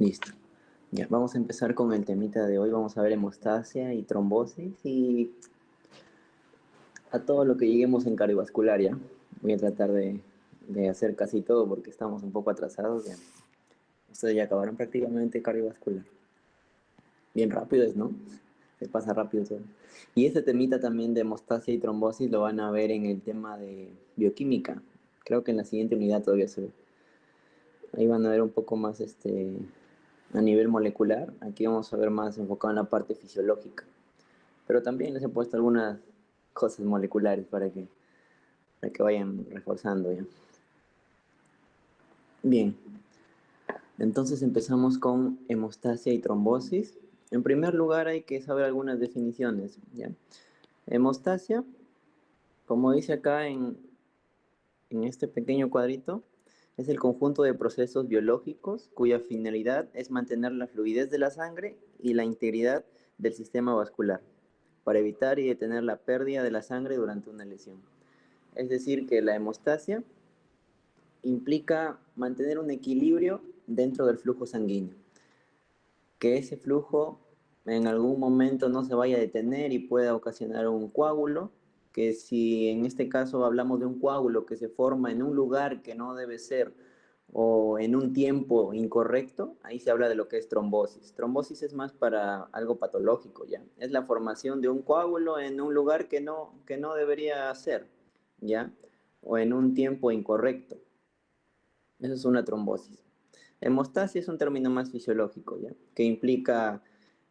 Listo. Ya, vamos a empezar con el temita de hoy. Vamos a ver hemostasia y trombosis y a todo lo que lleguemos en cardiovascular, ¿ya? Voy a tratar de hacer casi todo porque estamos un poco atrasados, ya. Ustedes ya acabaron prácticamente cardiovascular. Bien rápido es, ¿no? Se pasa rápido todo. Y este temita también de hemostasia y trombosis lo van a ver en el tema de bioquímica. Creo que en la siguiente unidad todavía se ve. Ahí van a ver un poco más a nivel molecular. Aquí vamos a ver más enfocado en la parte fisiológica. Pero también les he puesto algunas cosas moleculares para que vayan reforzando ya. Bien, entonces empezamos con hemostasia y trombosis. En primer lugar hay que saber algunas definiciones, ¿ya? Hemostasia, como dice acá en este pequeño cuadrito, es el conjunto de procesos biológicos cuya finalidad es mantener la fluidez de la sangre y la integridad del sistema vascular, para evitar y detener la pérdida de la sangre durante una lesión. Es decir, que la hemostasia implica mantener un equilibrio dentro del flujo sanguíneo, que ese flujo en algún momento no se vaya a detener y pueda ocasionar un coágulo, que si en este caso hablamos de un coágulo que se forma en un lugar que no debe ser o en un tiempo incorrecto, ahí se habla de lo que es trombosis. Trombosis es más para algo patológico, ¿ya? Es la formación de un coágulo en un lugar que no debería ser, ¿ya? O en un tiempo incorrecto. Eso es una trombosis. Hemostasia es un término más fisiológico, ¿ya? Que implica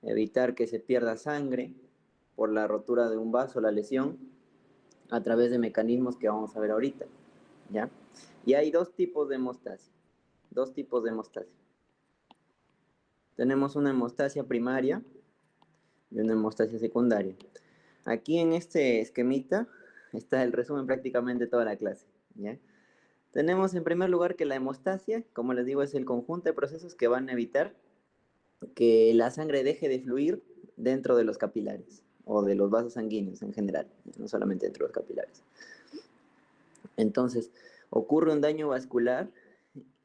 evitar que se pierda sangre por la rotura de un vaso, la lesión, a través de mecanismos que vamos a ver ahorita, ¿ya? Y hay dos tipos de hemostasia, dos tipos de hemostasia. Tenemos una hemostasia primaria y una hemostasia secundaria. Aquí en este esquemita está el resumen prácticamente de toda la clase, ¿ya? Tenemos en primer lugar que la hemostasia, como les digo, es el conjunto de procesos que van a evitar que la sangre deje de fluir dentro de los capilares o de los vasos sanguíneos en general, no solamente dentro de los capilares. Entonces, ocurre un daño vascular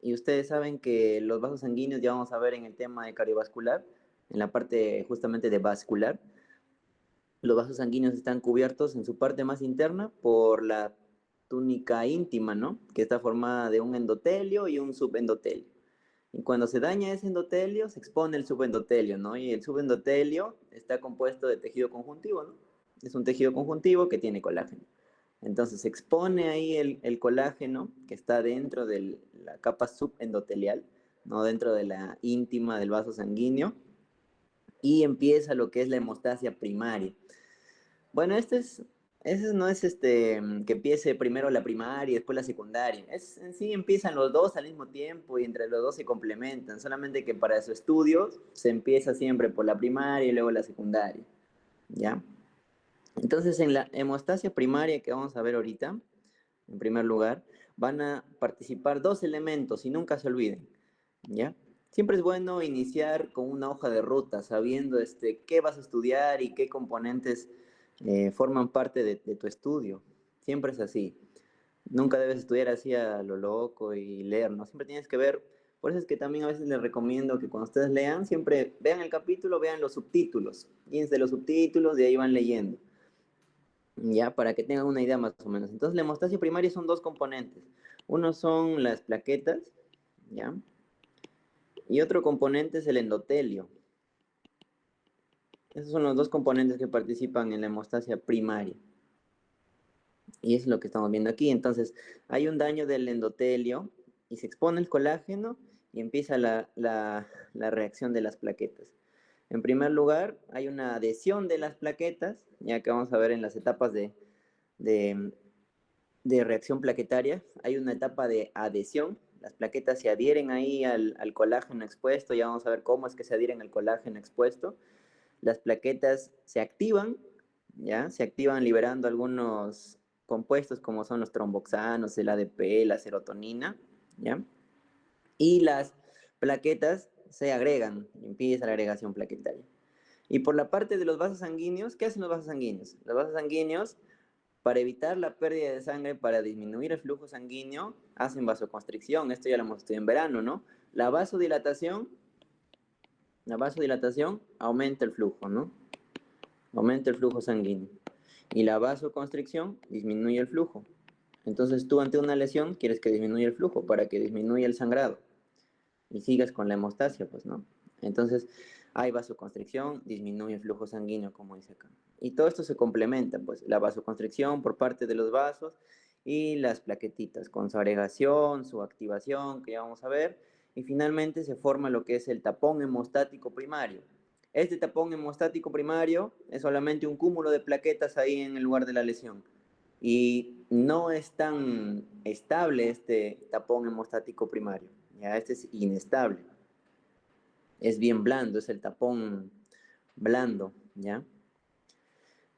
y ustedes saben que los vasos sanguíneos, ya vamos a ver en el tema de cardiovascular, en la parte justamente de vascular, los vasos sanguíneos están cubiertos en su parte más interna por la túnica íntima, ¿no? Que está formada de un endotelio y un subendotelio. Y cuando se daña ese endotelio, se expone el subendotelio, ¿no? Y el subendotelio está compuesto de tejido conjuntivo, ¿no? Es un tejido conjuntivo que tiene colágeno. Entonces se expone ahí el colágeno que está dentro de la capa subendotelial, ¿no? Dentro de la íntima del vaso sanguíneo, y empieza lo que es la hemostasia primaria. Bueno, ese no es que empiece primero la primaria y después la secundaria. En sí empiezan los dos al mismo tiempo y entre los dos se complementan, solamente que para su estudio se empieza siempre por la primaria y luego la secundaria, ¿ya? Entonces en la hemostasia primaria que vamos a ver ahorita, en primer lugar, van a participar dos elementos y nunca se olviden, ¿ya? Siempre es bueno iniciar con una hoja de ruta, sabiendo qué vas a estudiar y qué componentes forman parte de tu estudio. Siempre es así. Nunca debes estudiar así a lo loco y leer, ¿no? Siempre tienes que ver. Por eso es que también a veces les recomiendo que cuando ustedes lean, siempre vean el capítulo, vean los subtítulos. Guíense de los subtítulos y ahí van leyendo. Ya, para que tengan una idea más o menos. Entonces, la hemostasia primaria son dos componentes. Uno son las plaquetas, ¿ya? Y otro componente es el endotelio. Esos son los dos componentes que participan en la hemostasia primaria. Y es lo que estamos viendo aquí. Entonces, hay un daño del endotelio y se expone el colágeno y empieza la reacción de las plaquetas. En primer lugar, hay una adhesión de las plaquetas, ya que vamos a ver en las etapas de, de reacción plaquetaria. Hay una etapa de adhesión. Las plaquetas se adhieren ahí al colágeno expuesto. Ya vamos a ver cómo es que se adhieren al colágeno expuesto. Las plaquetas se activan, ¿ya? Se activan liberando algunos compuestos como son los tromboxanos, el ADP, la serotonina, ¿ya? Y las plaquetas se agregan, empieza la agregación plaquetaria. Y por la parte de los vasos sanguíneos, ¿qué hacen los vasos sanguíneos? Los vasos sanguíneos, para evitar la pérdida de sangre, para disminuir el flujo sanguíneo, hacen vasoconstricción. Esto ya lo hemos estudiado en verano, ¿no? La vasodilatación La vasodilatación aumenta el flujo, ¿no? Aumenta el flujo sanguíneo. Y la vasoconstricción disminuye el flujo. Entonces tú ante una lesión quieres que disminuya el flujo para que disminuya el sangrado y sigas con la hemostasia, pues, ¿no? Entonces hay vasoconstricción, disminuye el flujo sanguíneo, como dice acá. Y todo esto se complementa, pues, la vasoconstricción por parte de los vasos y las plaquetitas, con su agregación, su activación, que ya vamos a ver, y finalmente se forma lo que es el tapón hemostático primario. Este tapón hemostático primario es solamente un cúmulo de plaquetas ahí en el lugar de la lesión. Y no es tan estable este tapón hemostático primario, ya este es inestable. Es bien blando, es el tapón blando, ¿ya?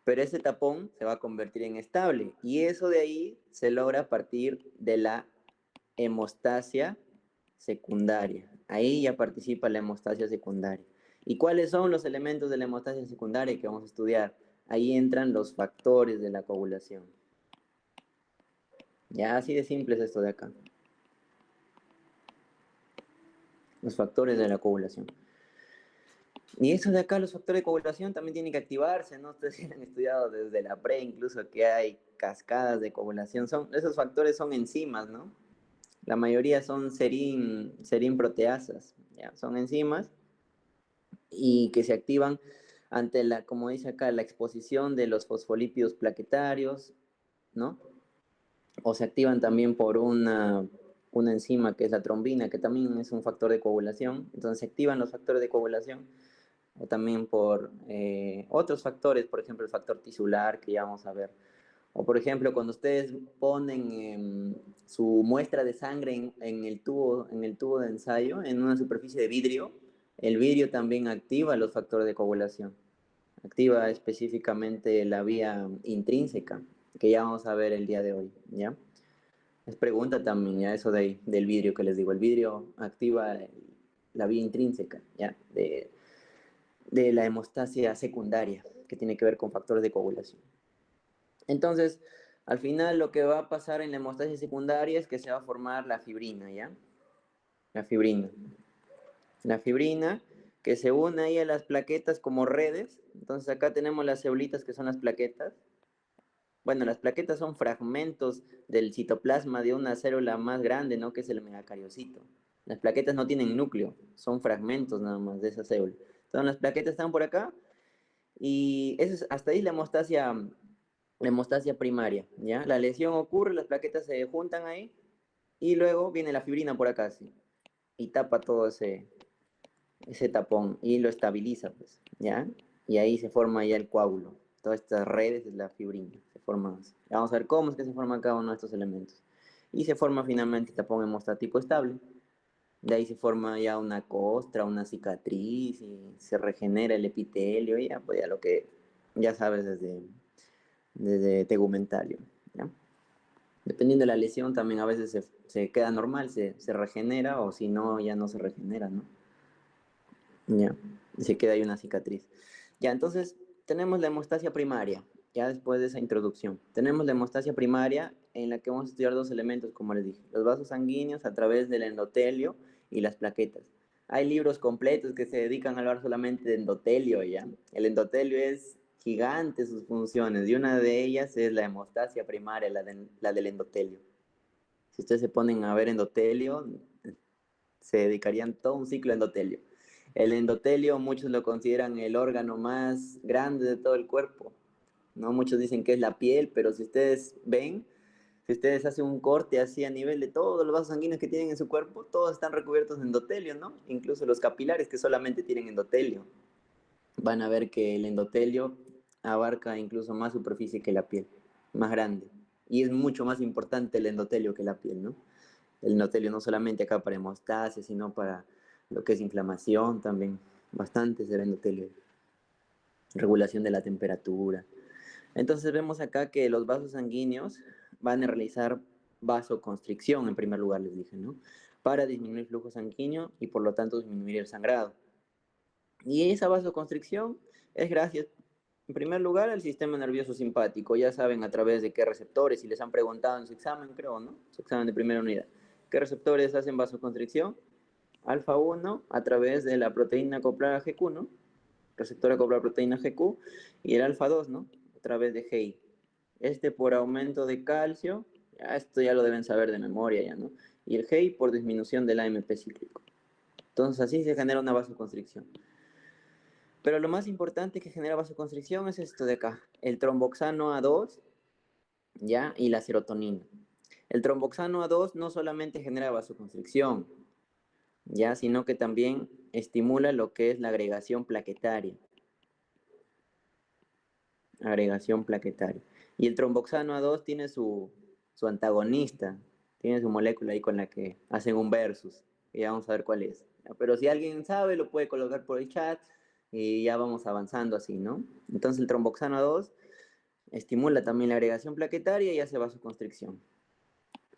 Pero ese tapón se va a convertir en estable y eso de ahí se logra a partir de la hemostasia secundaria. Ahí ya participa la hemostasia secundaria. ¿Y cuáles son los elementos de la hemostasia secundaria que vamos a estudiar? Ahí entran los factores de la coagulación. Ya así de simple es esto de acá. Los factores de la coagulación. Y eso de acá, los factores de coagulación también tienen que activarse, ¿no? Ustedes han estudiado desde la pre, incluso que hay cascadas de coagulación. Esos factores son enzimas, ¿no? La mayoría son serin proteasas, ¿ya? Son enzimas y que se activan ante la, como dice acá, la exposición de los fosfolípidos plaquetarios, ¿no? O se activan también por una enzima que es la trombina, que también es un factor de coagulación. Entonces se activan los factores de coagulación o también por otros factores, por ejemplo el factor tisular que ya vamos a ver. O por ejemplo, cuando ustedes ponen su muestra de sangre en el tubo de ensayo, en una superficie de vidrio, el vidrio también activa los factores de coagulación. Activa específicamente la vía intrínseca, que ya vamos a ver el día de hoy, ¿ya? Es pregunta también, ya eso del vidrio que les digo. El vidrio activa la vía intrínseca, ¿ya? De la hemostasia secundaria, que tiene que ver con factores de coagulación. Entonces, al final lo que va a pasar en la hemostasia secundaria es que se va a formar la fibrina, ¿ya? La fibrina. La fibrina que se une ahí a las plaquetas como redes. Entonces acá tenemos las célulitas que son las plaquetas. Bueno, las plaquetas son fragmentos del citoplasma de una célula más grande, ¿no? Que es el megacariocito. Las plaquetas no tienen núcleo, son fragmentos nada más de esa célula. Entonces las plaquetas están por acá y eso es, hasta ahí la hemostasia primaria, ¿ya? La lesión ocurre, las plaquetas se juntan ahí y luego viene la fibrina por acá, sí, y tapa todo ese tapón y lo estabiliza, pues, ¿ya? Y ahí se forma ya el coágulo. Todas estas redes es la fibrina, se forman así. Vamos a ver cómo es que se forma cada uno de estos elementos. Y se forma finalmente el tapón hemostático estable. De ahí se forma ya una costra, una cicatriz y se regenera el epitelio, y ya, pues ya lo que ya sabes desde tegumentario, ¿ya? Dependiendo de la lesión, también a veces se queda normal, se regenera, o si no, ya no se regenera, ¿no? Ya, y se queda ahí una cicatriz. Ya, entonces tenemos la hemostasia primaria, ya después de esa introducción. Tenemos la hemostasia primaria en la que vamos a estudiar dos elementos, como les dije, los vasos sanguíneos a través del endotelio y las plaquetas. Hay libros completos que se dedican a hablar solamente de endotelio, ¿ya? El endotelio es gigante sus funciones y una de ellas es la hemostasia primaria, la del endotelio. Si ustedes se ponen a ver endotelio, se dedicarían todo un ciclo a endotelio. El endotelio muchos lo consideran el órgano más grande de todo el cuerpo, ¿no? Muchos dicen que es la piel, pero si ustedes ven, si ustedes hacen un corte así a nivel de todos los vasos sanguíneos que tienen en su cuerpo, todos están recubiertos de endotelio, ¿no? Incluso los capilares que solamente tienen endotelio. Van a ver que el endotelio abarca incluso más superficie que la piel, más grande. Y es mucho más importante el endotelio que la piel, ¿no? El endotelio no solamente acá para hemostasia, sino para lo que es inflamación también. Bastante es el endotelio. Regulación de la temperatura. Entonces vemos acá que los vasos sanguíneos van a realizar vasoconstricción, en primer lugar les dije, ¿no? Para disminuir el flujo sanguíneo y por lo tanto disminuir el sangrado. Y esa vasoconstricción es gracias, en primer lugar, al sistema nervioso simpático. Ya saben a través de qué receptores, si les han preguntado en su examen, creo, ¿no? Su examen de primera unidad. ¿Qué receptores hacen vasoconstricción? Alfa 1 a través de la proteína acoplada GQ, ¿no? Receptor acoplada proteína GQ, y el alfa 2, ¿no? A través de GI. Este por aumento de calcio, esto ya lo deben saber de memoria ya, ¿no? Y el GI por disminución del AMP cíclico. Entonces así se genera una vasoconstricción. Pero lo más importante que genera vasoconstricción es esto de acá, el tromboxano A2, ¿ya? Y la serotonina. El tromboxano A2 no solamente genera vasoconstricción, ¿ya? Sino que también estimula lo que es la agregación plaquetaria. Agregación plaquetaria. Y el tromboxano A2 tiene su antagonista, tiene su molécula ahí con la que hacen un versus, y ya vamos a ver cuál es. Pero si alguien sabe, lo puede colocar por el chat y ya vamos avanzando así, ¿no? Entonces el tromboxano A2 estimula también la agregación plaquetaria y hace vasoconstricción.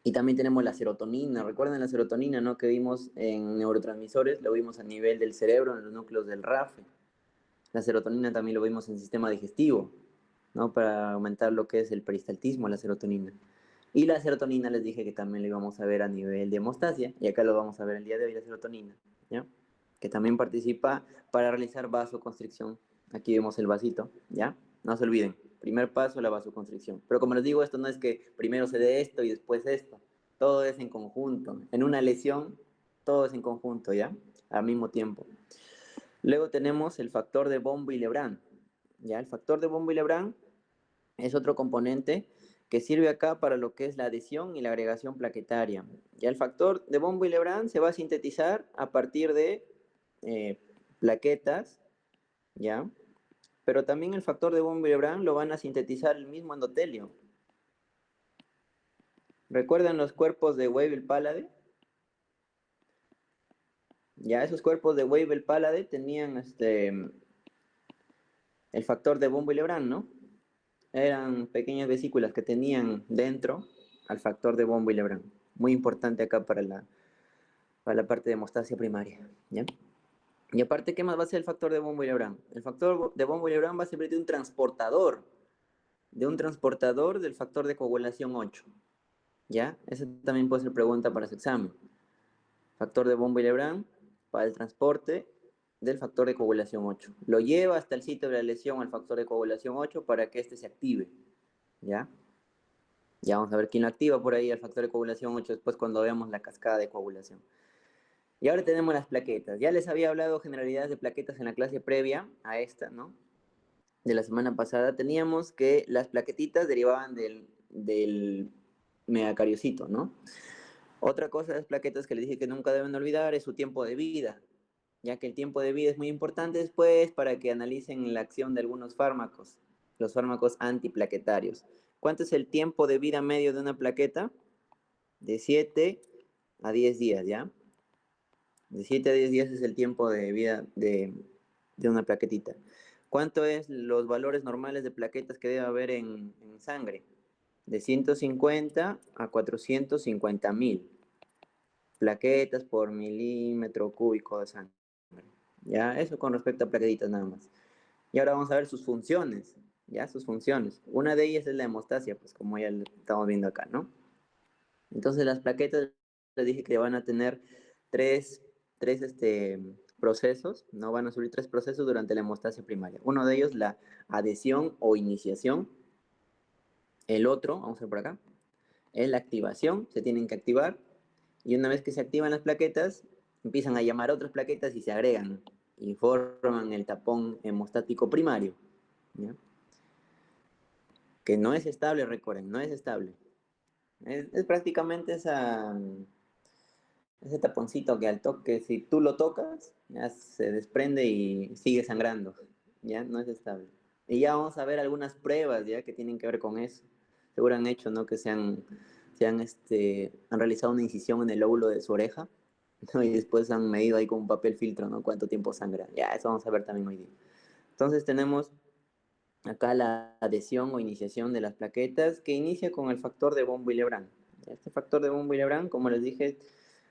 Y también tenemos la serotonina. Recuerden la serotonina, ¿no? Que vimos en neurotransmisores, lo vimos a nivel del cerebro, en los núcleos del RAFE. La serotonina también lo vimos en el sistema digestivo, ¿no? Para aumentar lo que es el peristaltismo, la serotonina. Y la serotonina les dije que también lo íbamos a ver a nivel de hemostasia, y acá lo vamos a ver el día de hoy, la serotonina, ¿ya? Que también participa para realizar vasoconstricción. Aquí vemos el vasito, ¿ya? No se olviden, primer paso, la vasoconstricción. Pero como les digo, esto no es que primero se dé esto y después esto. Todo es en conjunto. En una lesión, todo es en conjunto, ¿ya? Al mismo tiempo. Luego tenemos el factor de Von Willebrand, ¿ya? El factor de Von Willebrand es otro componente que sirve acá para lo que es la adhesión y la agregación plaquetaria. Ya el factor de Von Willebrand se va a sintetizar a partir de plaquetas, ¿ya? Pero también el factor de Von Willebrand lo van a sintetizar el mismo endotelio. ¿Recuerdan los cuerpos de Weibel-Palade? Ya esos cuerpos de Weibel-Palade tenían el factor de Von Willebrand, ¿no? Eran pequeñas vesículas que tenían dentro al factor de Von Willebrand. Muy importante acá para la parte de hemostasia primaria, ¿ya? Y aparte, ¿qué más va a ser el factor de Von Willebrand? El factor de Von Willebrand va a servir de un transportador del factor de coagulación 8, ¿ya? Esa también puede ser pregunta para su examen. Factor de Von Willebrand para el transporte del factor de coagulación 8. Lo lleva hasta el sitio de la lesión al factor de coagulación 8 para que éste se active, ¿ya? Ya vamos a ver quién lo activa por ahí, el factor de coagulación 8, después cuando veamos la cascada de coagulación. Y ahora tenemos las plaquetas. Ya les había hablado generalidades de plaquetas en la clase previa a esta, ¿no? De la semana pasada. Teníamos que las plaquetitas derivaban del megacariocito, ¿no? Otra cosa de las plaquetas que les dije que nunca deben olvidar es su tiempo de vida, ya que el tiempo de vida es muy importante después para que analicen la acción de algunos fármacos, los fármacos antiplaquetarios. ¿Cuánto es el tiempo de vida medio de una plaqueta? De 7 a 10 días, ¿ya? De 7 a 10 días es el tiempo de vida de una plaquetita. ¿Cuánto es los valores normales de plaquetas que debe haber en sangre? De 150 a 450.000 plaquetas por milímetro cúbico de sangre. ¿Ya? Eso con respecto a plaquetitas nada más. Y ahora vamos a ver sus funciones, ¿ya? Sus funciones. Una de ellas es la hemostasia, pues como ya lo estamos viendo acá, ¿no? Entonces las plaquetas, les dije que van a tener tres, procesos, ¿no? Van a subir tres procesos durante la hemostasia primaria. Uno de ellos, la adhesión o iniciación. El otro, vamos a ver por acá, es la activación, se tienen que activar. Y una vez que se activan las plaquetas, empiezan a llamar a otras plaquetas y se agregan y forman el tapón hemostático primario, ¿ya? Que no es estable, recuerden, no es estable. Es prácticamente ese taponcito que al toque, si tú lo tocas, ya se desprende y sigue sangrando, ya no es estable. Y ya vamos a ver algunas pruebas ya que tienen que ver con eso. Seguro han hecho, ¿no? Que han realizado una incisión en el lóbulo de su oreja, ¿no? Y después han medido ahí con un papel filtro, ¿no? Cuánto tiempo sangra. Ya, eso vamos a ver también hoy día. Entonces tenemos acá la adhesión o iniciación de las plaquetas que inicia con el factor de von Willebrand. Este factor de von Willebrand, como les dije,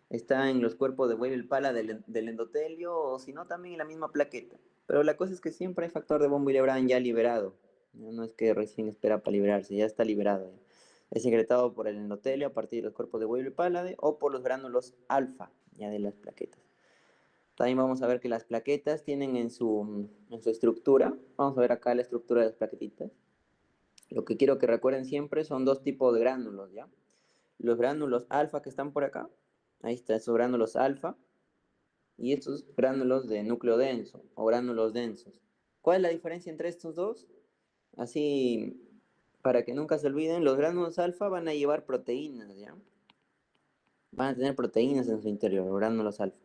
está en los cuerpos de Weibel-Palade del endotelio o si no también en la misma plaqueta. Pero la cosa es que siempre hay factor de von Willebrand ya liberado. No es que recién espera para liberarse, ya está liberado. Ya. Es secretado por el endotelio a partir de los cuerpos de Weibel-Palade o por los gránulos alfa ya de las plaquetas. También vamos a ver que las plaquetas tienen en su estructura, vamos a ver acá la estructura de las plaquetitas. Lo que quiero que recuerden siempre son dos tipos de gránulos, ¿ya? Los gránulos alfa que están por acá, ahí están esos gránulos alfa, y estos gránulos de núcleo denso o gránulos densos. ¿Cuál es la diferencia entre estos dos? Así, para que nunca se olviden, los gránulos alfa van a llevar proteínas, ¿ya? Van a tener proteínas en su interior, los gránulos alfa.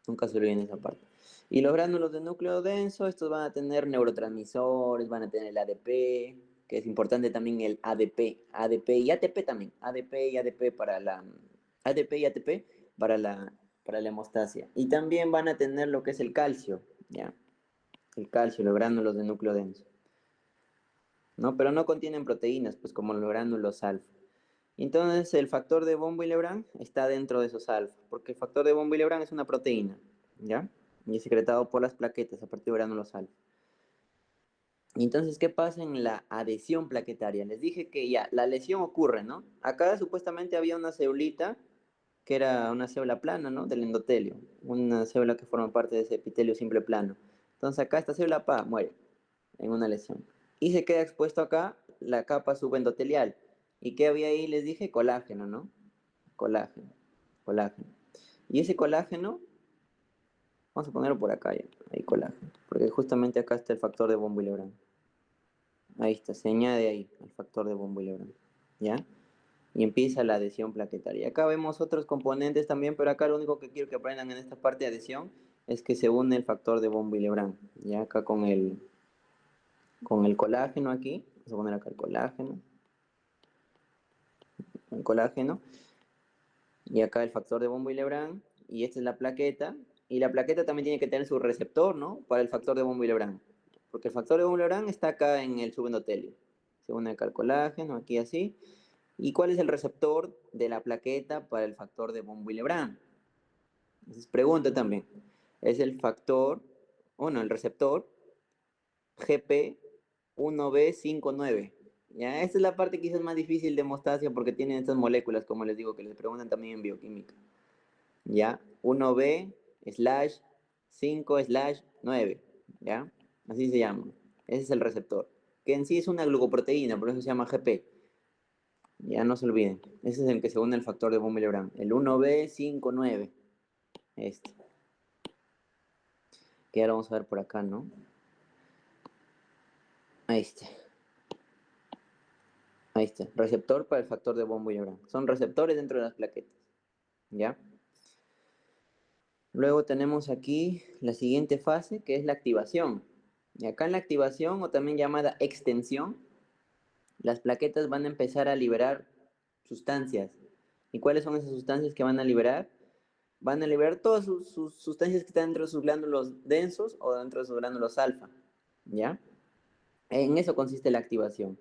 Nunca se olviden esa parte. Y los gránulos de núcleo denso, estos van a tener neurotransmisores, van a tener el ADP, que es importante también el ADP y ATP también. ADP y ADP para la ADP y ATP para la hemostasia. Y también van a tener lo que es el calcio, ¿ya? El calcio, los gránulos de núcleo denso. ¿No? Pero no contienen proteínas, pues como los gránulos alfa. Entonces el factor de von Willebrand está dentro de esos alfa, porque el factor de von Willebrand es una proteína, ¿ya? Y es secretado por las plaquetas a partir de gránulos alfa. Entonces, ¿qué pasa en la adhesión plaquetaria? Les dije que ya, la lesión ocurre, ¿no? Acá supuestamente había una célula que era una célula plana, ¿no? Del endotelio, una célula que forma parte de ese epitelio simple plano. Entonces acá esta célula muere en una lesión. Y se queda expuesto acá la capa subendotelial. ¿Y qué había ahí? Les dije colágeno, ¿no? Colágeno, colágeno. Y ese colágeno, vamos a ponerlo por acá ya, ahí colágeno, porque justamente acá está el factor de von Willebrand. Ahí está, se añade ahí el factor de von Willebrand, ¿ya? Y empieza la adhesión plaquetaria. Acá vemos otros componentes también, pero acá lo único que quiero que aprendan en esta parte de adhesión es que se une el factor de von Willebrand, ¿ya? Acá con el colágeno aquí, vamos a poner acá el colágeno, y acá el factor de von Willebrand, y esta es la plaqueta, y la plaqueta también tiene que tener su receptor, ¿no? Para el factor de von Willebrand, porque el factor de von Willebrand está acá en el subendotelio, se une acá el colágeno, aquí así, ¿y cuál es el receptor de la plaqueta para el factor de von Willebrand? Entonces pregunta también, es el factor, bueno, el receptor GP1B59. Ya, esta es la parte quizás más difícil de hemostasia porque tienen estas moléculas, como les digo, que les preguntan también en bioquímica. Ya, 1B/5/9. Ya, así se llama. Ese es el receptor. Que en sí es una glucoproteína, por eso se llama GP. Ya no se olviden. Ese es el que se une al factor de von Willebrand. El 1B59. Este. Que ahora vamos a ver por acá, ¿no? Ahí está. Ahí está. Receptor para el factor de von Willebrand. Son receptores dentro de las plaquetas. ¿Ya? Luego tenemos aquí la siguiente fase, que es la activación. Y acá en la activación, o también llamada extensión, las plaquetas van a empezar a liberar sustancias. ¿Y cuáles son esas sustancias que van a liberar? Van a liberar todas sus sustancias que están dentro de sus glándulos densos o dentro de sus glándulos alfa. ¿Ya? En eso consiste la activación.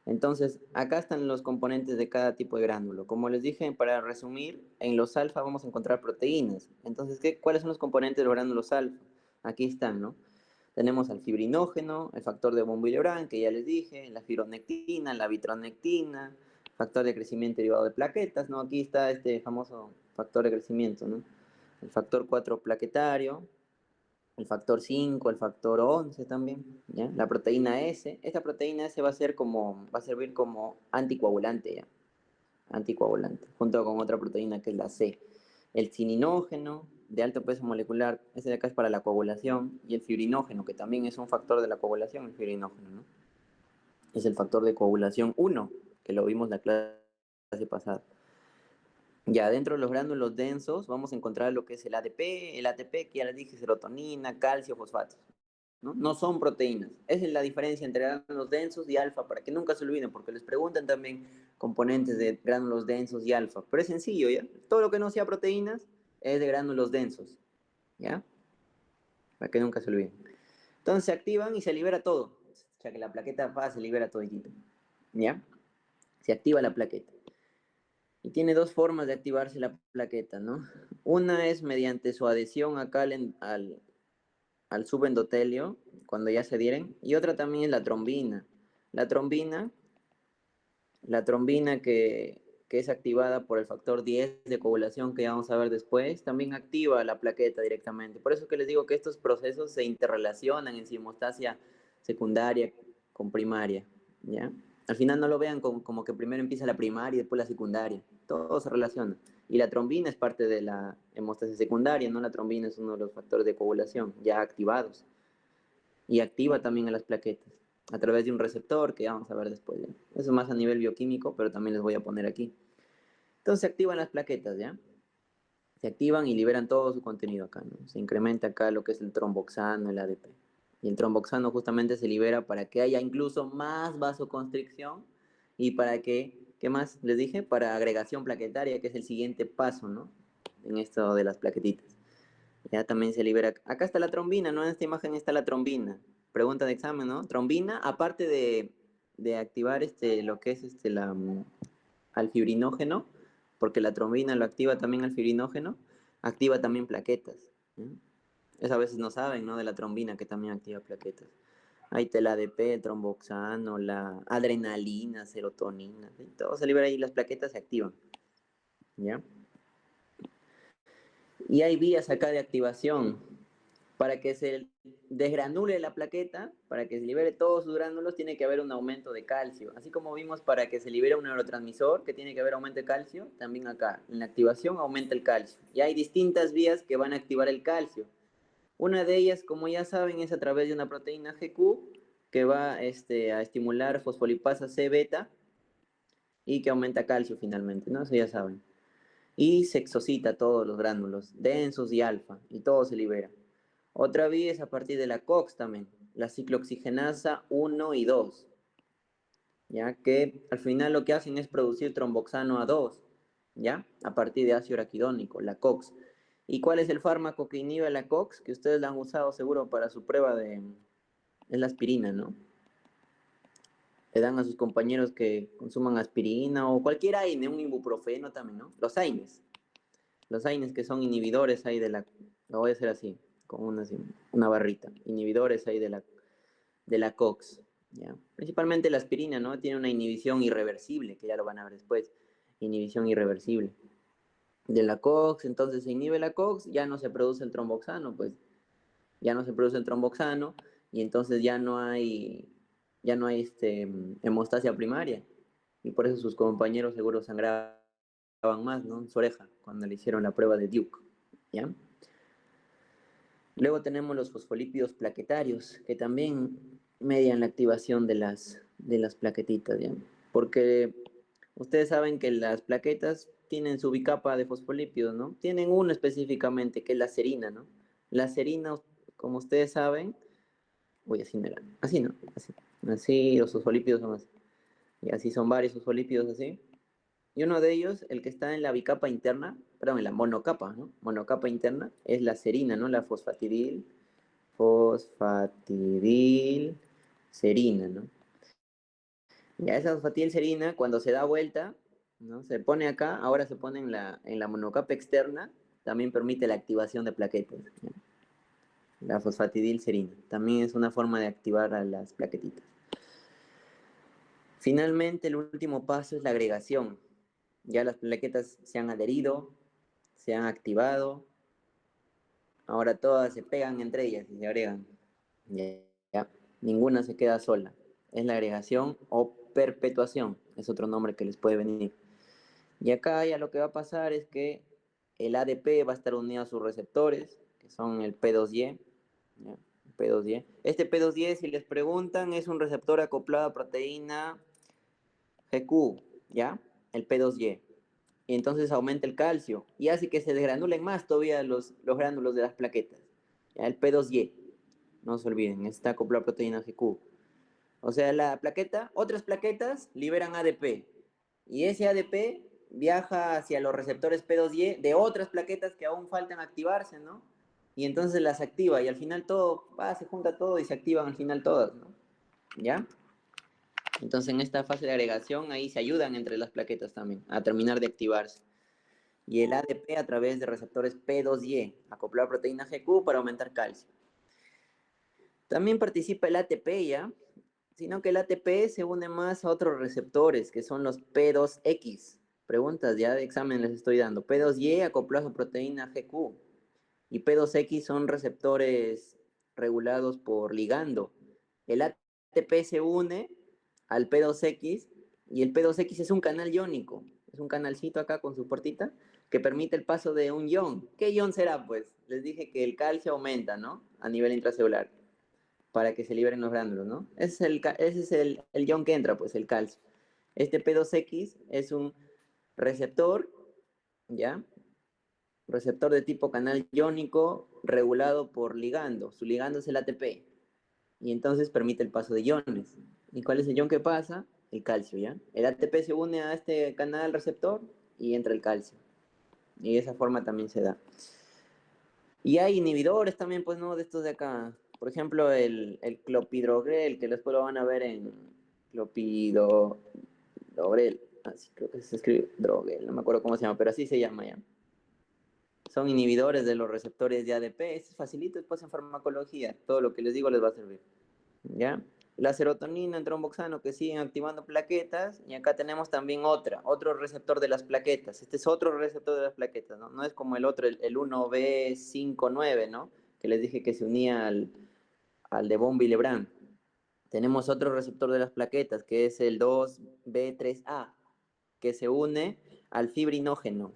Entonces, acá están los componentes de cada tipo de gránulo. Como les dije, para resumir, en los alfa vamos a encontrar proteínas. Entonces, ¿cuáles son los componentes de los gránulos alfa? Aquí están, ¿no? Tenemos al fibrinógeno, el factor de von Willebrand, que ya les dije, la fibronectina, la vitronectina, factor de crecimiento derivado de plaquetas, ¿no? Aquí está este famoso factor de crecimiento, ¿no? El factor 4 plaquetario, el factor 5, el factor 11 también, ¿ya? La proteína S, esta proteína S va a servir como anticoagulante, ¿ya? Anticoagulante, junto con otra proteína que es la C. El cininógeno, de alto peso molecular, ese de acá es para la coagulación, y el fibrinógeno, que también es un factor de la coagulación, el fibrinógeno, ¿no? Es el factor de coagulación 1, que lo vimos en la clase pasada. Ya dentro de los gránulos densos vamos a encontrar lo que es el ADP, el ATP, que ya les dije, serotonina, calcio, fosfatos. ¿No? No son proteínas. Esa es la diferencia entre gránulos densos y alfa, para que nunca se olviden, porque les preguntan también componentes de gránulos densos y alfa. Pero es sencillo, ¿ya? Todo lo que no sea proteínas es de gránulos densos, ¿ya? Para que nunca se olviden. Entonces se activan y se libera todo. O sea que la plaqueta va, se libera toditito, ¿ya? Se activa la plaqueta. Y tiene dos formas de activarse la plaqueta, ¿no? Una es mediante su adhesión acá al subendotelio, cuando ya se adhieren, y otra también es la trombina. La trombina, la trombina que que es activada por el factor 10 de coagulación que vamos a ver después, también activa la plaqueta directamente. Por eso que les digo que estos procesos se interrelacionan en si hemostasia secundaria con primaria, ¿ya? Al final no lo vean como que primero empieza la primaria y después la secundaria. Todo se relaciona. Y la trombina es parte de la hemostasia secundaria, ¿no? La trombina es uno de los factores de coagulación ya activados. Y activa también a las plaquetas a través de un receptor que vamos a ver después, ¿ya? Eso es más a nivel bioquímico, pero también les voy a poner aquí. Entonces se activan las plaquetas, ¿ya? Se activan y liberan todo su contenido acá, ¿no? Se incrementa acá lo que es el tromboxano, el ADP. Y el tromboxano justamente se libera para que haya incluso más vasoconstricción y para que, ¿qué más les dije? Para agregación plaquetaria, que es el siguiente paso, ¿no? En esto de las plaquetitas. Ya también se libera. Acá está la trombina, ¿no? En esta imagen está la trombina. Pregunta de examen, ¿no? Trombina, aparte de activar lo que es al fibrinógeno, porque la trombina lo activa también al fibrinógeno, activa también plaquetas. ¿Sí? Eso a veces no saben, ¿no? De la trombina que también activa plaquetas. Ahí está el ADP, el tromboxano, la adrenalina, serotonina, ¿sí? Todo se libera ahí, las plaquetas se activan. ¿Ya? Y hay vías acá de activación para que se desgranule la plaqueta, para que se libere todos sus gránulos, tiene que haber un aumento de calcio. Así como vimos para que se libere un neurotransmisor, que tiene que haber aumento de calcio, también acá, en la activación aumenta el calcio. Y hay distintas vías que van a activar el calcio. Una de ellas, como ya saben, es a través de una proteína GQ que va a estimular fosfolipasa C beta y que aumenta calcio finalmente, ¿no? Eso ya saben. Y se exocita todos los gránulos, densos y alfa, y todo se libera. Otra vía es a partir de la COX también, la ciclooxigenasa 1 y 2, ya que al final lo que hacen es producir tromboxano A2, ya, a partir de ácido araquidónico, la COX. ¿Y cuál es el fármaco que inhibe la COX? Que ustedes la han usado seguro para su prueba de... es la aspirina, ¿no? Le dan a sus compañeros que consuman aspirina o cualquier AINE, un ibuprofeno también, ¿no? Los AINES. Los AINES que son inhibidores ahí de la... Lo voy a hacer así, con una barrita. Inhibidores ahí de la COX, ¿ya? Principalmente la aspirina, ¿no? Tiene una inhibición irreversible, que ya lo van a ver después. Inhibición irreversible de la COX, entonces se inhibe la COX, ya no se produce el tromboxano, pues ya no se produce el tromboxano y entonces ya no hay hemostasia primaria y por eso sus compañeros seguro sangraban más, ¿no? En su oreja cuando le hicieron la prueba de Duke, ¿ya? Luego tenemos los fosfolípidos plaquetarios, que también median la activación de las plaquetitas, ¿ya? Porque ustedes saben que las plaquetas tienen su bicapa de fosfolípidos, ¿no? Tienen uno específicamente, que es la serina, ¿no? La serina, como ustedes saben, uy, así no era, así no, así los fosfolípidos son así, y así son varios fosfolípidos así, y uno de ellos, el que está en la bicapa interna, perdón, en la monocapa, ¿no? Monocapa interna, es la serina, ¿no? La fosfatidilserina, ¿no? Ya esa fosfatidilserina, cuando se da vuelta, ¿no? Se pone acá, ahora se pone en la monocapa externa, también permite la activación de plaquetas, ¿ya? La fosfatidilserina, también es una forma de activar a las plaquetitas. Finalmente, el último paso es la agregación. Ya las plaquetas se han adherido, se han activado, ahora todas se pegan entre ellas y se agregan. Ya, ya. Ninguna se queda sola. Es la agregación o perpetuación, es otro nombre que les puede venir. Y acá ya lo que va a pasar es que el ADP va a estar unido a sus receptores, que son el P2Y. ¿Ya? P2Y. Este P2Y, si les preguntan, es un receptor acoplado a proteína GQ, ¿ya? El P2Y. Y entonces aumenta el calcio y hace que se desgranulen más todavía los gránulos de las plaquetas. ¿Ya? El P2Y, no se olviden, está acoplado a proteína GQ. O sea, la plaqueta, otras plaquetas liberan ADP y ese ADP viaja hacia los receptores P2Y de otras plaquetas que aún faltan activarse, ¿no? Y entonces las activa y al final todo, se junta todo y se activan al final todas, ¿no? ¿Ya? Entonces en esta fase de agregación ahí se ayudan entre las plaquetas también a terminar de activarse. Y el ADP a través de receptores P2Y, acoplar proteína GQ para aumentar calcio. También participa el ATP ya, sino que el ATP se une más a otros receptores que son los P2X. Preguntas ya de examen les estoy dando. P2Y acoplado a proteína GQ y P2X son receptores regulados por ligando. El ATP se une al P2X y el P2X es un canal iónico, es un canalcito acá con su puertita que permite el paso de un ion. ¿Qué ion será? Pues les dije que el calcio aumenta, ¿no? A nivel intracelular para que se liberen los gránulos, ¿no? Ese es el ion que entra, pues el calcio. Este P2X es un receptor, ¿ya? Receptor de tipo canal iónico regulado por ligando. Su ligando es el ATP. Y entonces permite el paso de iones. ¿Y cuál es el ion que pasa? El calcio, ¿ya? El ATP se une a este canal receptor y entra el calcio. Y de esa forma también se da. Y hay inhibidores también, pues, ¿no? De estos de acá. Por ejemplo, el clopidogrel, que después lo van a ver en clopidogrel. Así creo que se escribe drogel, no me acuerdo cómo se llama, pero así se llama ya. Son inhibidores de los receptores de ADP. Es facilito después en farmacología. Todo lo que les digo les va a servir. ¿Ya? La serotonina, el tromboxano que siguen activando plaquetas. Y acá tenemos también otro receptor de las plaquetas. Este es otro receptor de las plaquetas, ¿no? No es como el otro, el 1B59, ¿no? Que les dije que se unía al de von Willebrand. Tenemos otro receptor de las plaquetas, que es el 2B3A, que se une al fibrinógeno.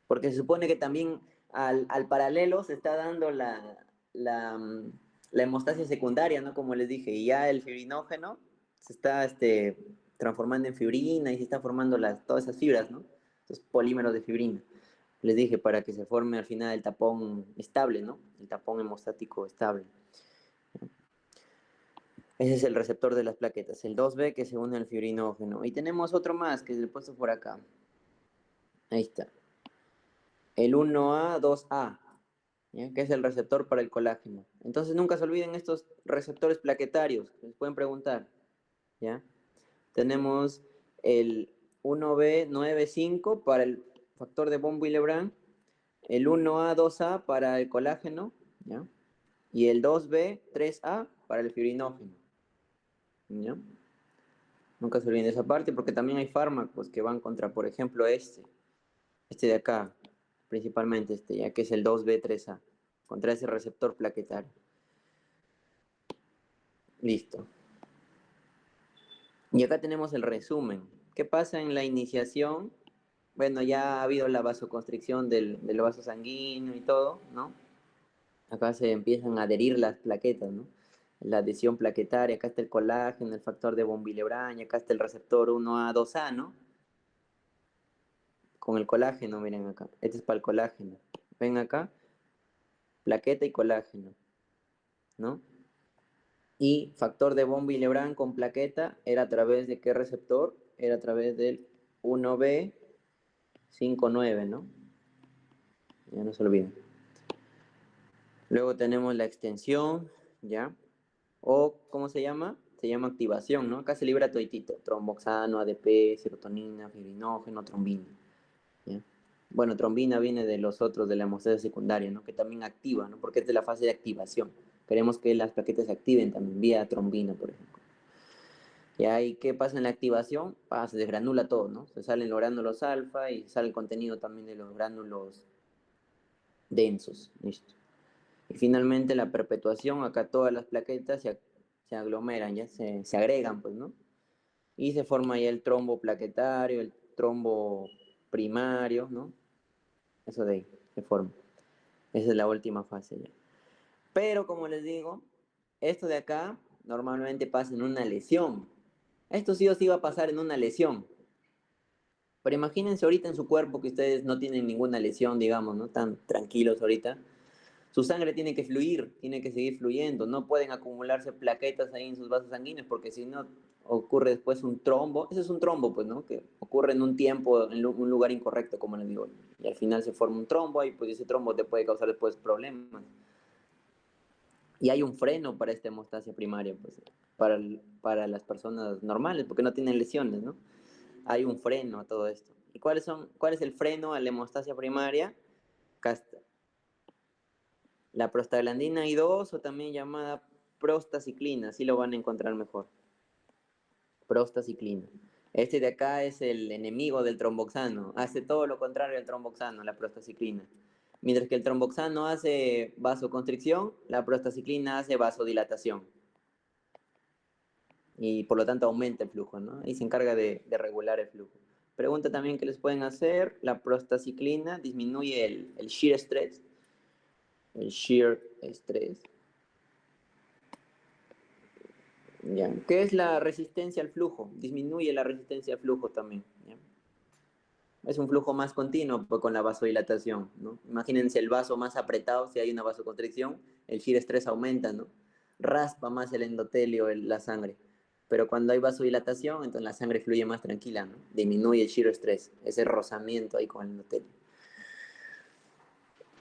Porque se supone que también al paralelo se está dando la, la hemostasia secundaria, ¿no? Como les dije, y ya el fibrinógeno se está transformando en fibrina y se están formando todas esas fibras, ¿no? Esos polímeros de fibrina. Les dije, para que se forme al final el tapón estable, ¿no? El tapón hemostático estable. Ese es el receptor de las plaquetas, el 2B que se une al fibrinógeno. Y tenemos otro más que es el puesto por acá. Ahí está. El 1A2A, ¿ya? Que es el receptor para el colágeno. Entonces nunca se olviden estos receptores plaquetarios, les pueden preguntar, ¿ya? Tenemos el 1B95 para el factor de von Willebrand, el 1A2A para el colágeno, ¿ya? Y el 2B3A para el fibrinógeno, ¿ya? Nunca se olviden de esa parte porque también hay fármacos que van contra, por ejemplo, este de acá, principalmente ya que es el 2B3A, contra ese receptor plaquetario. Listo. Y acá tenemos el resumen. ¿Qué pasa en la iniciación? Bueno, ya ha habido la vasoconstricción del vaso sanguíneo y todo, ¿no? Acá se empiezan a adherir las plaquetas, ¿no? La adhesión plaquetaria, acá está el colágeno, el factor de von Willebrand, acá está el receptor 1A2A, ¿no? Con el colágeno, miren acá. Este es para el colágeno. Ven acá, plaqueta y colágeno, ¿no? Y factor de von Willebrand con plaqueta era a través de qué receptor? Era a través del 1B59, ¿no? Ya no se olviden. Luego tenemos la extensión, ¿ya? O, ¿cómo se llama? Se llama activación, ¿no? Acá se libra toditito. Tromboxano, ADP, serotonina, fibrinógeno, trombina, ¿ya? Bueno, trombina viene de los otros de la hemostasia secundaria, ¿no? Que también activa, ¿no? Porque es de la fase de activación. Queremos que las plaquetas se activen también vía trombina, por ejemplo. Y ahí, ¿qué pasa en la activación? Se desgranula todo, ¿no? Se salen los gránulos alfa y sale el contenido también de los gránulos densos, ¿listo? Y finalmente la perpetuación, acá todas las plaquetas se aglomeran, ya se agregan, pues, ¿no? Y se forma ya el trombo plaquetario, el trombo primario, ¿no? Eso de ahí se forma. Esa es la última fase ya. Pero como les digo, esto de acá normalmente pasa en una lesión. Esto sí o sí va a pasar en una lesión. Pero imagínense ahorita en su cuerpo que ustedes no tienen ninguna lesión, digamos, ¿no? Están tranquilos ahorita. Su sangre tiene que fluir, tiene que seguir fluyendo. No pueden acumularse plaquetas ahí en sus vasos sanguíneos porque si no ocurre después un trombo. Ese es un trombo, pues, ¿no? Que ocurre en un tiempo, en un lugar incorrecto, como les digo. Y al final se forma un trombo y pues ese trombo te puede causar después problemas. Y hay un freno para esta hemostasia primaria, pues, para las personas normales, porque no tienen lesiones, ¿no? Hay un freno a todo esto. ¿Y cuál es el freno a la hemostasia primaria? La prostaglandina I2 o también llamada prostaciclina, así lo van a encontrar mejor. Prostaciclina. Este de acá es el enemigo del tromboxano, hace todo lo contrario al tromboxano, la prostaciclina. Mientras que el tromboxano hace vasoconstricción, la prostaciclina hace vasodilatación. Y por lo tanto aumenta el flujo, ¿no? Y se encarga de regular el flujo. Pregunta también que les pueden hacer, la prostaciclina disminuye el shear stress, el shear stress. ¿Ya? ¿Qué es la resistencia al flujo? Disminuye la resistencia al flujo también. ¿Ya? Es un flujo más continuo pues, con la vasodilatación, ¿no? Imagínense el vaso más apretado, si hay una vasoconstricción, el shear stress aumenta, ¿no? Raspa más el endotelio, la sangre. Pero cuando hay vasodilatación, entonces la sangre fluye más tranquila, ¿no? Disminuye el shear stress, ese rozamiento ahí con el endotelio.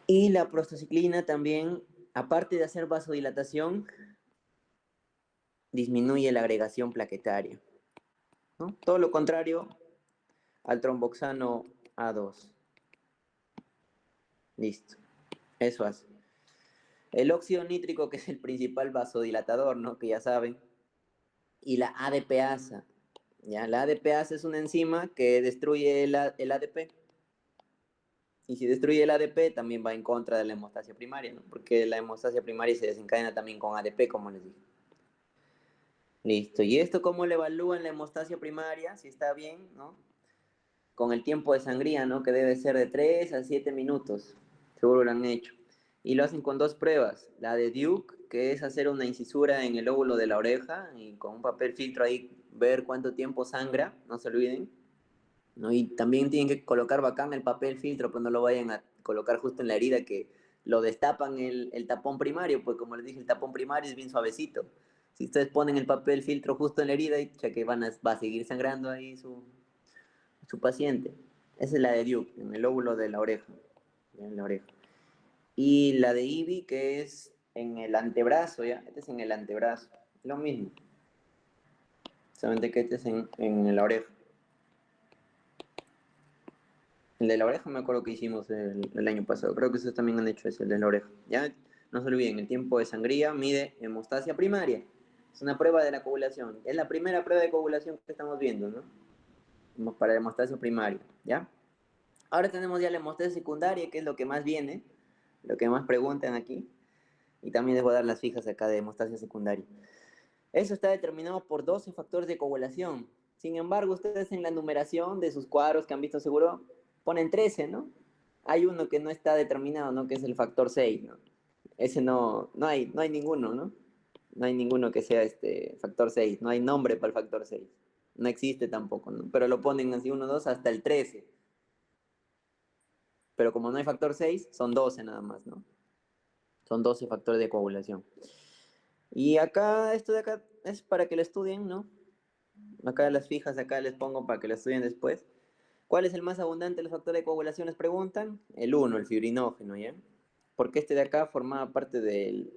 Y la prostaciclina también, aparte de hacer vasodilatación, disminuye la agregación plaquetaria, ¿no? Todo lo contrario al tromboxano A2. Listo, eso hace. El óxido nítrico, que es el principal vasodilatador, ¿no? Que ya saben. Y la ADPasa. ¿Ya? La ADPasa es una enzima que destruye el ADP. Y si destruye el ADP, también va en contra de la hemostasia primaria, ¿no? Porque la hemostasia primaria se desencadena también con ADP, como les dije. Listo. ¿Y esto cómo le evalúan la hemostasia primaria? Si está bien, ¿no? Con el tiempo de sangría, ¿no? Que debe ser de 3 a 7 minutos. Seguro lo han hecho. Y lo hacen con dos pruebas. La de Duke, que es hacer una incisura en el óvulo de la oreja y con un papel filtro ahí ver cuánto tiempo sangra, no se olviden. ¿No? Y también tienen que colocar bacán el papel filtro, pues no lo vayan a colocar justo en la herida que lo destapan el tapón primario, pues como les dije, el tapón primario es bien suavecito. Si ustedes ponen el papel filtro justo en la herida, ya que va a seguir sangrando ahí su paciente. Esa es la de Duke, en el óvulo de la oreja. En la oreja. Y la de Ivy, que es en el antebrazo, ¿ya? Este es en el antebrazo. Lo mismo. Solamente que este es en la oreja. El de la oreja me acuerdo que hicimos el año pasado. Creo que ustedes también han hecho ese, el de la oreja. Ya, no se olviden, el tiempo de sangría mide hemostasia primaria. Es una prueba de la coagulación. Es la primera prueba de coagulación que estamos viendo, ¿no? Como para la hemostasia primaria, ¿ya? Ahora tenemos ya la hemostasia secundaria, que es lo que más viene, lo que más preguntan aquí. Y también les voy a dar las fijas acá de hemostasia secundaria. Eso está determinado por 12 factores de coagulación. Sin embargo, ustedes en la numeración de sus cuadros que han visto seguro ponen 13, ¿no? Hay uno que no está determinado, ¿no? Que es el factor 6, ¿no? Ese no hay ninguno, ¿no? No hay ninguno que sea este factor 6, no hay nombre para el factor 6. No existe tampoco, ¿no? Pero lo ponen así 1, 2 hasta el 13. Pero como no hay factor 6, son 12 nada más, ¿no? Son 12 factores de coagulación. Y acá, esto de acá es para que lo estudien, ¿no? Acá las fijas, acá les pongo para que lo estudien después. ¿Cuál es el más abundante de los factores de coagulación? Les preguntan. El 1, el fibrinógeno, ¿ya? Porque este de acá formaba parte del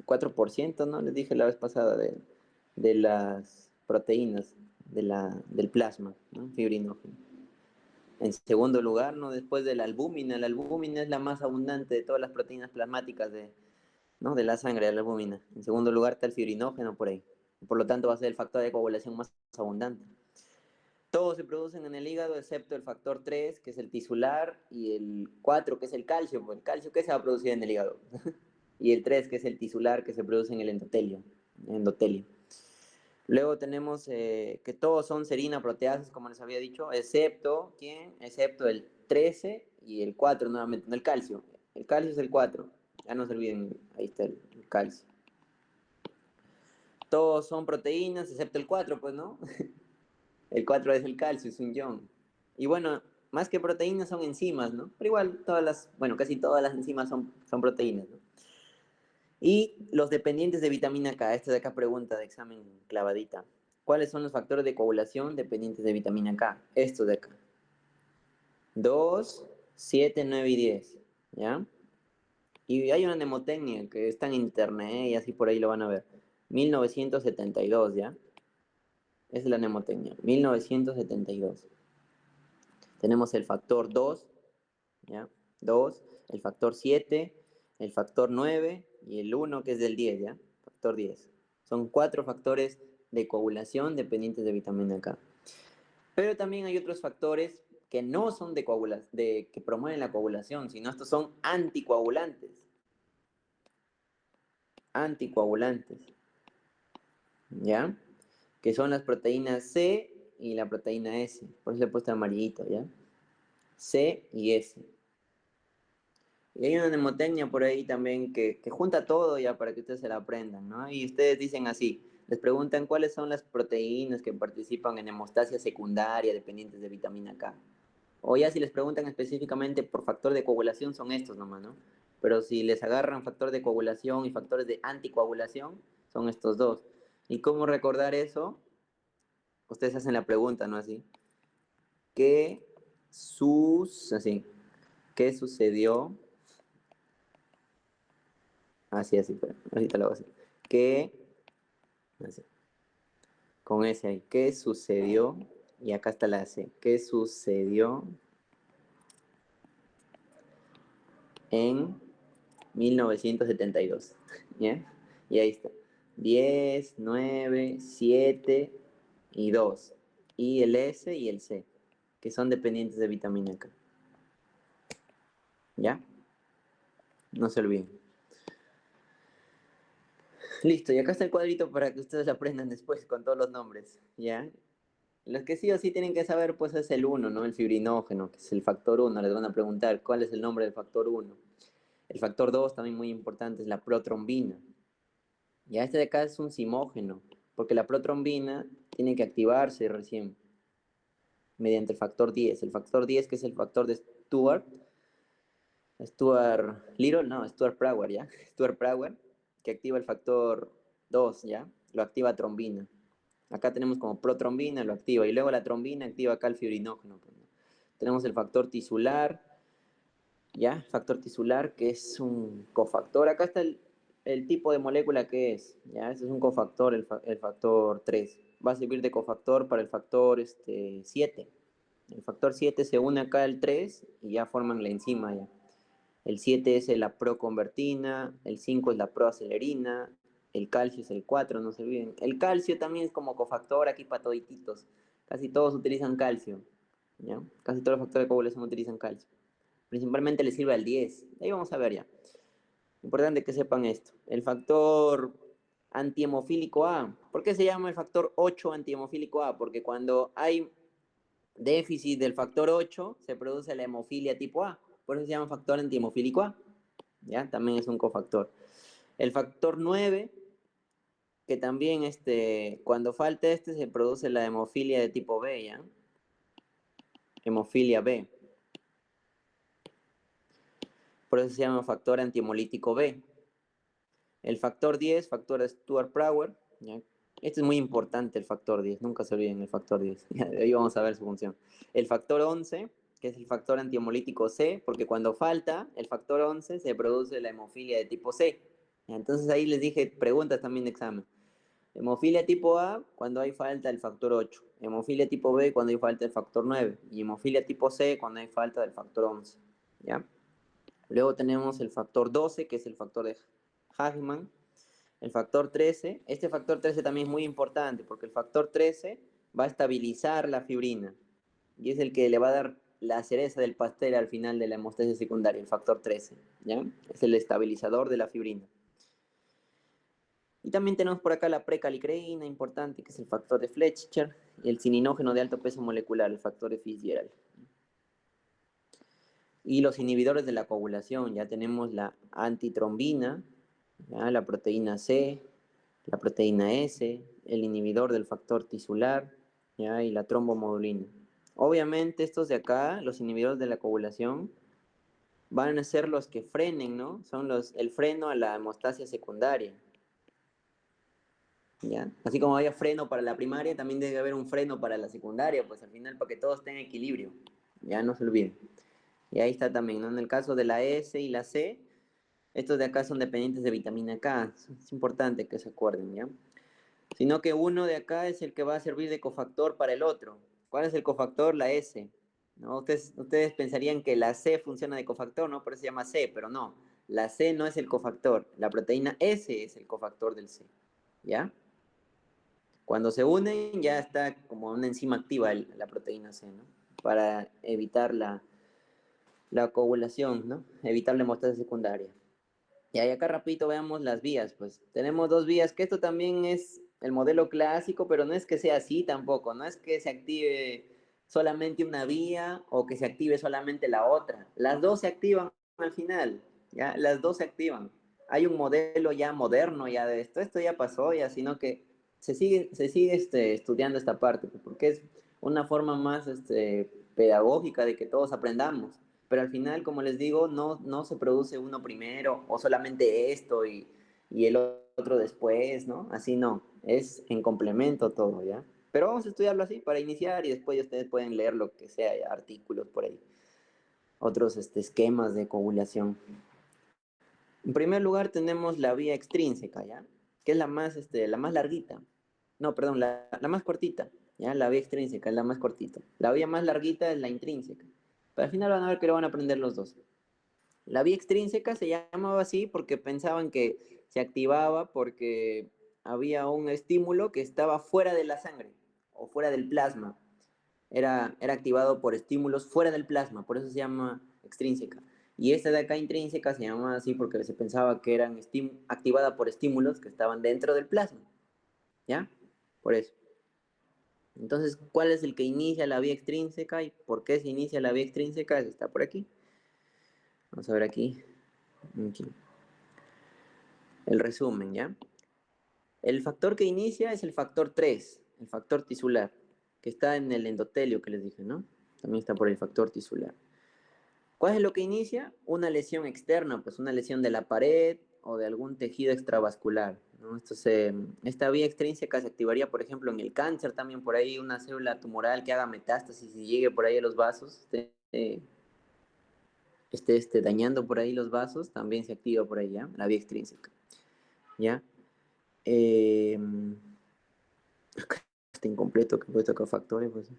4%, ¿no? Les dije la vez pasada de las proteínas del plasma, ¿no? Fibrinógeno. En segundo lugar, ¿no? Después de la albúmina es la más abundante de todas las proteínas plasmáticas ¿no? De la sangre, de la albúmina. En segundo lugar está el fibrinógeno por ahí. Por lo tanto, va a ser el factor de coagulación más abundante. Todos se producen en el hígado, excepto el factor 3, que es el tisular, y el 4, que es el calcio. Pues el calcio, ¿qué se va a producir en el hígado? Y el 3, que es el tisular, que se produce en el endotelio. Luego tenemos que todos son serina proteasas, como les había dicho, excepto, ¿quién? Excepto el 13 y el 4 nuevamente, no el calcio. El calcio es el 4. Ya no se olviden, ahí está el calcio. Todos son proteínas, excepto el 4, pues, ¿no? El 4 es el calcio, es un ion. Y bueno, más que proteínas son enzimas, ¿no? Pero igual casi todas las enzimas son proteínas, ¿no? Y los dependientes de vitamina K. Esta de acá pregunta de examen clavadita. ¿Cuáles son los factores de coagulación dependientes de vitamina K? Estos de acá. 2, 7, 9 y 10. ¿Ya? Y hay una mnemotecnia que está en internet y así por ahí lo van a ver. 1972, ¿ya? Esa es la mnemotecnia. 1972. Tenemos el factor 2, ¿ya? 2, el factor 7, el factor 9 y el 1 que es del 10, ¿ya? Factor 10. Son 4 factores de coagulación dependientes de vitamina K. Pero también hay otros factores que no son que promueven la coagulación, sino estos son anticoagulantes. Anticoagulantes, ¿ya? Que son las proteínas C y la proteína S. Por eso le he puesto amarillito, ¿ya? C y S. Y hay una mnemotecnia por ahí también que junta todo ya para que ustedes se la aprendan, ¿no? Y ustedes dicen así, les preguntan cuáles son las proteínas que participan en hemostasia secundaria dependientes de vitamina K. O ya si les preguntan específicamente por factor de coagulación, son estos nomás, ¿no? Pero si les agarran factor de coagulación y factores de anticoagulación, son estos dos. ¿Y cómo recordar eso? Ustedes hacen la pregunta, ¿no? Así. Así, ¿qué sucedió? Así, pero ahorita lo voy a hacer. ¿Qué? Así, con ese ahí. ¿Qué sucedió? Y acá está la C. ¿Qué sucedió en 1972? ¿Ya? Y ahí está. 10, 9, 7 y 2. Y el S y el C, que son dependientes de vitamina K. ¿Ya? No se olviden. Listo, y acá está el cuadrito para que ustedes aprendan después con todos los nombres, ¿ya? Los que sí o sí tienen que saber, pues es el uno, ¿no? El fibrinógeno, que es el factor uno. Les van a preguntar cuál es el nombre del factor uno. El factor 2 también muy importante, es la protrombina. Ya este de acá es un simógeno, porque la protrombina tiene que activarse recién mediante el factor 10. El factor 10, que es el factor de Stuart Little, no, Stuart Prowler, ¿ya? Stuart Prowler, que activa el factor 2, ¿ya? Lo activa trombina. Acá tenemos como protrombina, lo activa, y luego la trombina activa acá el fibrinógeno. Pues, ¿no? Tenemos el factor tisular, ¿ya? Factor tisular, que es un cofactor. Acá está el tipo de molécula que es, ¿ya? Este es un cofactor, el factor 3. Va a servir de cofactor para el factor 7. El factor 7 se une acá al 3 y ya forman la enzima, ya. El 7 es la proconvertina, el 5 es la proacelerina, el calcio es el 4, no se olviden. El calcio también es como cofactor aquí para todititos. Casi todos utilizan calcio, ¿ya? Casi todos los factores de coagulación utilizan calcio. Principalmente le sirve al 10. Ahí vamos a ver ya. Importante que sepan esto. El factor antihemofílico A. ¿Por qué se llama el factor 8 antihemofílico A? Porque cuando hay déficit del factor 8 se produce la hemofilia tipo A. Por eso se llama factor antihemofílico A. ¿Ya? También es un cofactor. El factor 9, que también cuando falta se produce la hemofilia de tipo B, ¿ya? Hemofilia B. Por eso se llama factor antihemolítico B. El factor 10, factor de Stuart-Prowler, ¿ya? Este es muy importante, el factor 10, nunca se olviden el factor 10. Ahí vamos a ver su función. El factor 11, que es el factor antihemolítico C, porque cuando falta el factor 11 se produce la hemofilia de tipo C. Entonces ahí les dije preguntas también de examen. Hemofilia tipo A cuando hay falta del factor 8. Hemofilia tipo B cuando hay falta del factor 9. Y hemofilia tipo C cuando hay falta del factor 11. ¿Ya? Luego tenemos el factor 12, que es el factor de Hagman. El factor 13, este factor 13 también es muy importante porque el factor 13 va a estabilizar la fibrina y es el que le va a dar la cereza del pastel al final de la hemostasia secundaria, el factor 13, ¿ya? Es el estabilizador de la fibrina. Y también tenemos por acá la precalicreína, importante, que es el factor de Fletcher, y el cininógeno de alto peso molecular, el factor de Fitzgerald. Y los inhibidores de la coagulación, ya tenemos la antitrombina, ¿ya? La proteína C, la proteína S, el inhibidor del factor tisular, ¿ya? Y la trombomodulina. Obviamente estos de acá, los inhibidores de la coagulación, van a ser los que frenen, ¿no? Son el freno a la hemostasia secundaria. ¿Ya? Así como había freno para la primaria, también debe haber un freno para la secundaria, pues al final para que todo esté en equilibrio. Ya no se olviden. Y ahí está también, ¿no? En el caso de la S y la C, estos de acá son dependientes de vitamina K. Es importante que se acuerden, ¿ya? Sino que uno de acá es el que va a servir de cofactor para el otro. ¿Cuál es el cofactor? La S. ¿No? Ustedes pensarían que la C funciona de cofactor, ¿no? Por eso se llama C, pero no. La C no es el cofactor. La proteína S es el cofactor del C. ¿Ya? Cuando se unen ya está como una enzima activa la proteína C, ¿no? Para evitar la coagulación, ¿no? Evitar la hemostasia secundaria. Y ahí acá rapidito veamos las vías, pues tenemos dos vías, que esto también es el modelo clásico, pero no es que sea así tampoco, no es que se active solamente una vía o que se active solamente la otra. Las dos se activan al final, ¿ya? Las dos se activan. Hay un modelo ya moderno ya de esto ya pasó ya, sino que se sigue estudiando esta parte, pues, porque es una forma más pedagógica de que todos aprendamos. Pero al final, como les digo, no se produce uno primero o solamente esto y el otro después, ¿no? Así no, es en complemento todo, ¿ya? Pero vamos a estudiarlo así para iniciar y después ustedes pueden leer lo que sea, ya, artículos por ahí, otros esquemas de coagulación. En primer lugar tenemos la vía extrínseca, ¿ya? Que es la más larguita. No, perdón, la más cortita, ¿ya? La vía extrínseca es la más cortita. La vía más larguita es la intrínseca. Pero al final van a ver que lo van a aprender los dos. La vía extrínseca se llamaba así porque pensaban que se activaba porque había un estímulo que estaba fuera de la sangre o fuera del plasma. Era activado por estímulos fuera del plasma, por eso se llama extrínseca. Y esta de acá intrínseca se llamaba así porque se pensaba que eran activada por estímulos que estaban dentro del plasma. ¿Ya? Por eso. Entonces, ¿cuál es el que inicia la vía extrínseca y por qué se inicia la vía extrínseca? Eso está por aquí. Vamos a ver aquí. Aquí. El resumen, ¿ya? El factor que inicia es el factor 3, el factor tisular, que está en el endotelio que les dije, ¿no? También está por el factor tisular. ¿Cuál es lo que inicia? Una lesión externa, pues una lesión de la pared o de algún tejido extravascular, ¿no? Esta vía extrínseca se activaría, por ejemplo, en el cáncer, también por ahí una célula tumoral que haga metástasis y llegue por ahí a los vasos, dañando por ahí los vasos, también se activa por ahí, ¿ya? La vía extrínseca, ¿ya? Eh, Está incompleto, que he puesto acá factores, pues.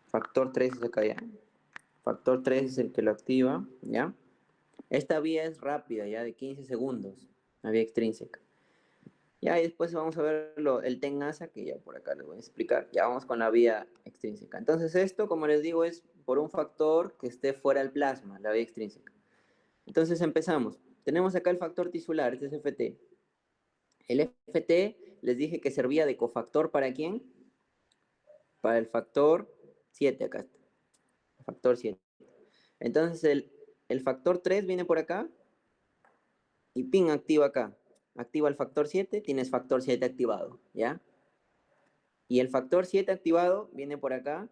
Factor 3 es acá, ¿ya? Factor 3 es el que lo activa, ¿ya? Esta vía es rápida, ya de 15 segundos, la vía extrínseca. Ya, y después vamos a ver el TENASA, que ya por acá les voy a explicar. Ya vamos con la vía extrínseca. Entonces esto, como les digo, es por un factor que esté fuera del plasma, la vía extrínseca. Entonces empezamos. Tenemos acá el factor tisular, este es FT. El FT les dije que servía de cofactor ¿para quién? Para el factor 7 acá está. El factor 7. Entonces el factor 3 viene por acá y pin activa acá. Activa el factor 7, tienes factor 7 activado, ¿ya? Y el factor 7 activado viene por acá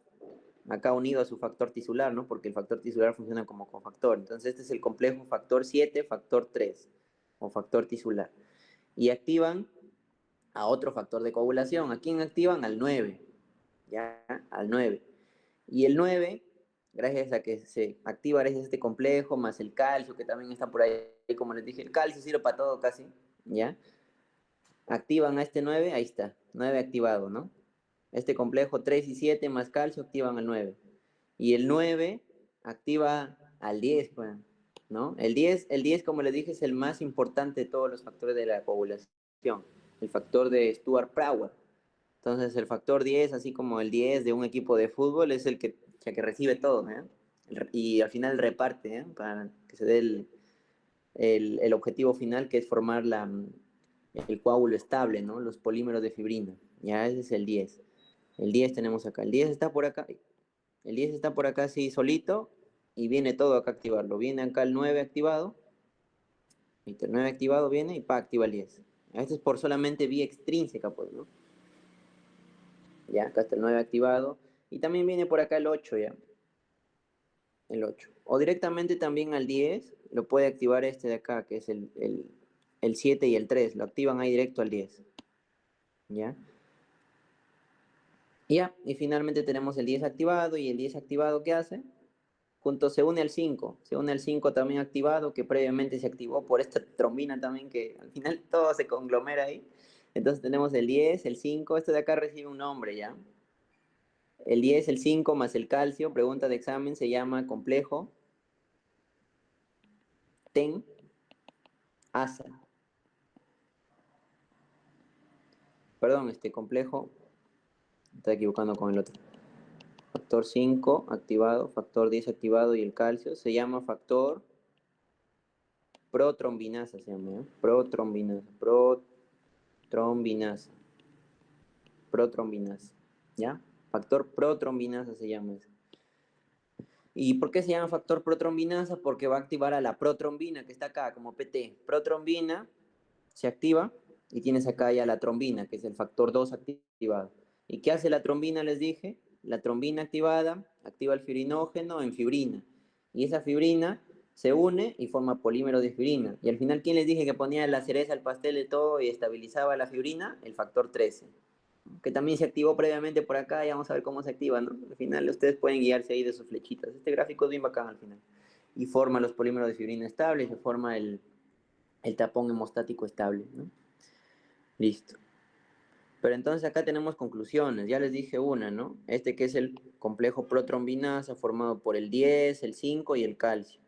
unido a su factor tisular, ¿no? Porque el factor tisular funciona como cofactor. Entonces este es el complejo factor 7, factor 3 o factor tisular. Y activan a otro factor de coagulación. ¿A quién activan? Al 9, ¿ya? Al 9. Y el 9, gracias a que se activa gracias a este complejo, más el calcio, que también está por ahí, como les dije, el calcio sirve para todo casi, ¿ya? Activan a este 9, ahí está, 9 activado, ¿no? Este complejo 3 y 7 más calcio activan al 9. Y el 9 activa al 10, pues, ¿no? El diez, como les dije, es el más importante de todos los factores de la coagulación, el factor de Stuart-Power. Entonces el factor 10, así como el 10 de un equipo de fútbol, es el que recibe todo, ¿eh? Y al final reparte, ¿eh? Para que se dé el objetivo final, que es formar el coágulo estable, ¿no? Los polímeros de fibrina. Ya, ese es el 10. El 10 tenemos acá. El 10 está por acá. El 10 está por acá así solito y viene todo acá a activarlo. Viene acá el 9 activado. El 9 activado viene y pa, activa el 10. Esto es por solamente vía extrínseca, pues, ¿no? Ya, acá está el 9 activado. Y también viene por acá el 8 ya. El 8. O directamente también al 10 lo puede activar este de acá, que es el 7 y el 3. Lo activan ahí directo al 10. ¿Ya? Ya, y finalmente tenemos el 10 activado y el 10 activado, ¿qué hace? Junto se une al 5. Se une al 5 también activado, que previamente se activó por esta trombina también, que al final todo se conglomera ahí. Entonces tenemos el 10, el 5. Este de acá recibe un nombre, ¿ya? El 10, el 5 más el calcio, pregunta de examen, se llama complejo TEN-ASA. perdón, este complejo, está equivocando con el otro. Factor 5 activado, factor 10 activado y el calcio se llama factor protrombinasa, se llama, ¿eh? Protrombinasa, protrombinasa, ¿ya? Factor protrombinasa se llama eso. ¿Y por qué se llama factor protrombinasa? Porque va a activar a la protrombina que está acá como PT. Protrombina se activa y tienes acá ya la trombina, que es el factor 2 activado. ¿Y qué hace la trombina? Les dije, la trombina activada activa el fibrinógeno en fibrina. Y esa fibrina se une y forma polímero de fibrina. Y al final, ¿quién les dije que ponía la cereza al pastel de todo y estabilizaba la fibrina? El factor 13, que también se activó previamente por acá, y vamos a ver cómo se activa, ¿no? Al final ustedes pueden guiarse ahí de sus flechitas. Este gráfico es bien bacán al final. Y forma los polímeros de fibrina estable, y se forma el tapón hemostático estable, ¿no? Listo. Pero entonces acá tenemos conclusiones, ya les dije una, ¿no? Este que es el complejo protrombinasa formado por el 10, el 5 y el calcio.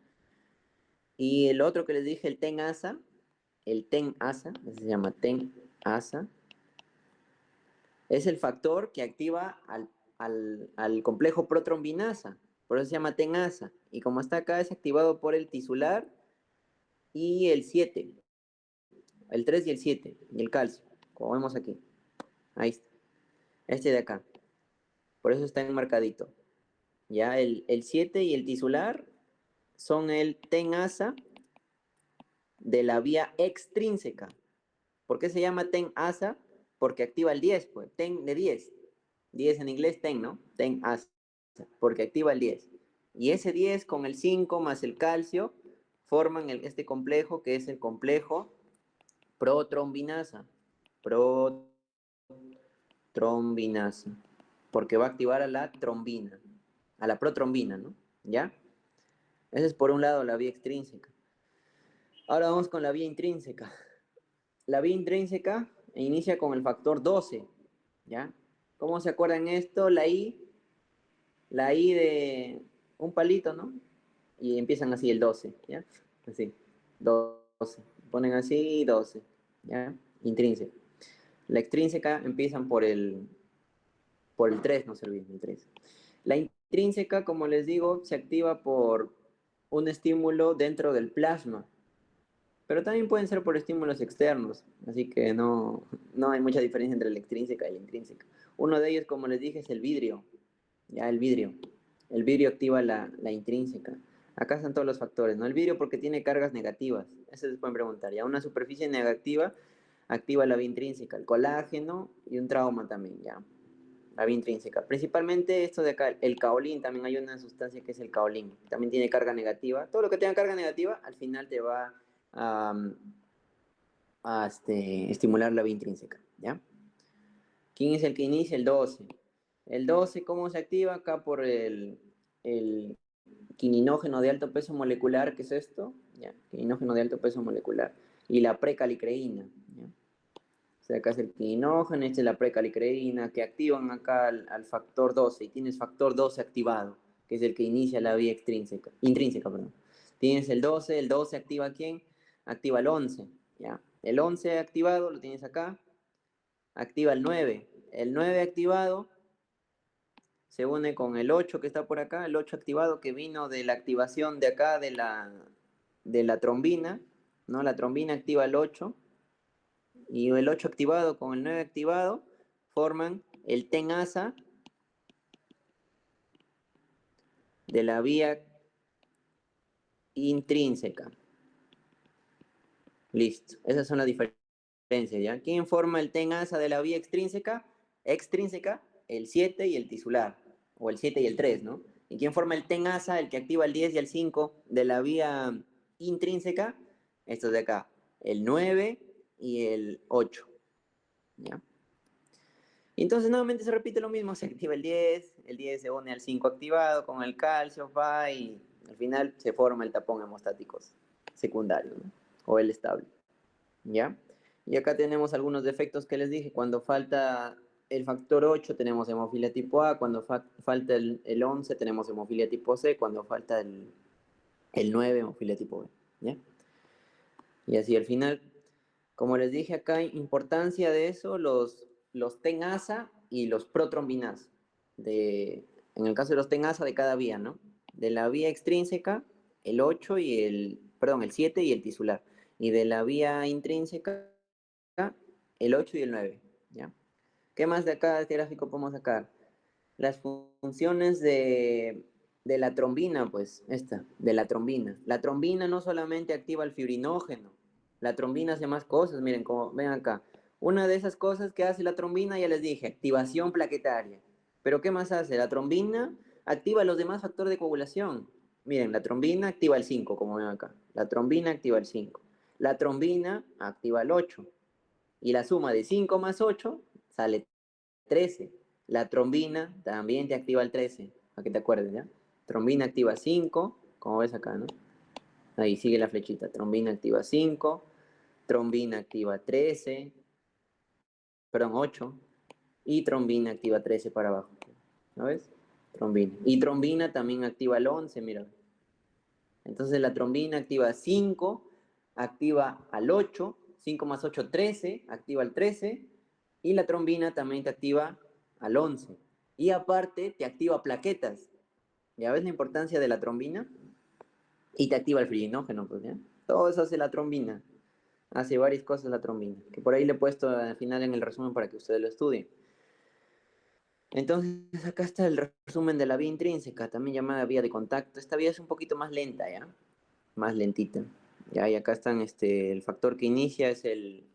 Y el otro que les dije, el TEN-ASA, ese se llama TEN-ASA, es el factor que activa al complejo protrombinasa, por eso se llama TEN-ASA. Y como está acá, es activado por el tisular y el 7, el 3 y el 7, y el calcio, como vemos aquí. Ahí está. Este de acá. Por eso está enmarcadito. Ya el 7 y el tisular son el TEN-ASA de la vía extrínseca. ¿Por qué se llama TEN-ASA? Porque activa el 10, pues. TEN de 10. 10 en inglés, TEN, ¿no? TEN-ASA. Porque activa el 10. Y ese 10 con el 5 más el calcio forman este complejo, que es el complejo protrombinasa. Protrombinasa. Porque va a activar a la trombina, a la protrombina, ¿no? ¿Ya? Esa es por un lado la vía extrínseca. Ahora vamos con la vía intrínseca. La vía intrínseca inicia con el factor 12, ¿ya? ¿Cómo se acuerdan esto? La I de un palito, ¿no? Y empiezan así el 12, ¿ya? Así, 12. Ponen así 12, ¿ya? Intrínseca. La extrínseca empiezan por el 3, no se olviden, el 3. La intrínseca, como les digo, se activa por un estímulo dentro del plasma, pero también pueden ser por estímulos externos, así que no hay mucha diferencia entre la extrínseca y la intrínseca. Uno de ellos, como les dije, es el vidrio, ya el vidrio. El vidrio activa la intrínseca. Acá están todos los factores, ¿no? El vidrio porque tiene cargas negativas, eso se pueden preguntar. Ya una superficie negativa activa la vía intrínseca, el colágeno y un trauma también, ya. La vía intrínseca. Principalmente esto de acá, el caolín, también hay una sustancia que es el caolín, también tiene carga negativa. Todo lo que tenga carga negativa al final te va a, estimular la vía intrínseca, ¿ya? ¿Quién es el que inicia? El 12. El 12, ¿cómo se activa? Acá por el quininógeno de alto peso molecular, ¿qué es esto? ¿Ya? Quininógeno de alto peso molecular. Y la precalicreína, ¿ya? O sea, acá es el quininógeno, esta es la precalicreína, que activan acá al factor 12, y tienes factor 12 activado, que es el que inicia la vía intrínseca, perdón. Tienes el 12 activa ¿a quién? Activa el 11, ¿ya? El 11 activado lo tienes acá, activa el 9 activado se une con el 8 que está por acá, el 8 activado que vino de la activación de acá de la trombina, ¿no? La trombina activa el 8 y el 8 activado con el 9 activado forman el TEN-ASA de la vía intrínseca. Listo, esas son las diferencias, ¿ya? ¿Quién forma el TEN-ASA de la vía extrínseca? Extrínseca, el 7 y el tisular, o el 7 y el 3, ¿no? ¿Y quién forma el TEN-ASA, el que activa el 10 y el 5 de la vía intrínseca? Estos de acá, el 9 y el 8, ¿ya? Y entonces nuevamente se repite lo mismo, se activa el 10 se une al 5 activado con el calcio, va, y al final se forma el tapón hemostático secundario, ¿no? O el estable, ¿ya? Y acá tenemos algunos defectos que les dije. Cuando falta el factor 8 tenemos hemofilia tipo A, cuando falta el 11 tenemos hemofilia tipo C, cuando falta el 9 hemofilia tipo B, ¿ya? Y así al final, como les dije acá, importancia de eso, los TEN-ASA y los protrombinasa. En el caso de los TEN-ASA de cada vía, ¿no? De la vía extrínseca, el 8 y el 7 y el tisular. Y de la vía intrínseca, el 8 y el 9, ¿ya? ¿Qué más de acá de este gráfico podemos sacar? Las funciones de la trombina, pues, de la trombina. La trombina no solamente activa el fibrinógeno, la trombina hace más cosas, miren, como ven acá. Una de esas cosas que hace la trombina, ya les dije, activación plaquetaria. Pero ¿qué más hace? La trombina activa los demás factores de coagulación. Miren, la trombina activa el 5, como ven acá. La trombina activa el 5. La trombina activa el 8. Y la suma de 5 más 8 sale 13. La trombina también te activa el 13, para que te acuerdes, ¿ya? Trombina activa 5, como ves acá, ¿no? Ahí sigue la flechita. Trombina activa 5, trombina activa 13, perdón, 8, y trombina activa 13 para abajo. ¿No ves? Trombina. Y trombina también activa el 11, mira. Entonces la trombina activa 5, activa al 8, 5 más 8, 13, activa el 13, y la trombina también te activa al 11. Y aparte te activa plaquetas. ¿Ya ves la importancia de la trombina? Y te activa el fibrinógeno, pues, ¿ya? Todo eso hace la trombina. Hace varias cosas la trombina, que por ahí le he puesto al final en el resumen para que ustedes lo estudien. Entonces, acá está el resumen de la vía intrínseca, también llamada vía de contacto. Esta vía es un poquito más lenta, ¿ya? Más lentita. Ya, y acá están, el factor que inicia es el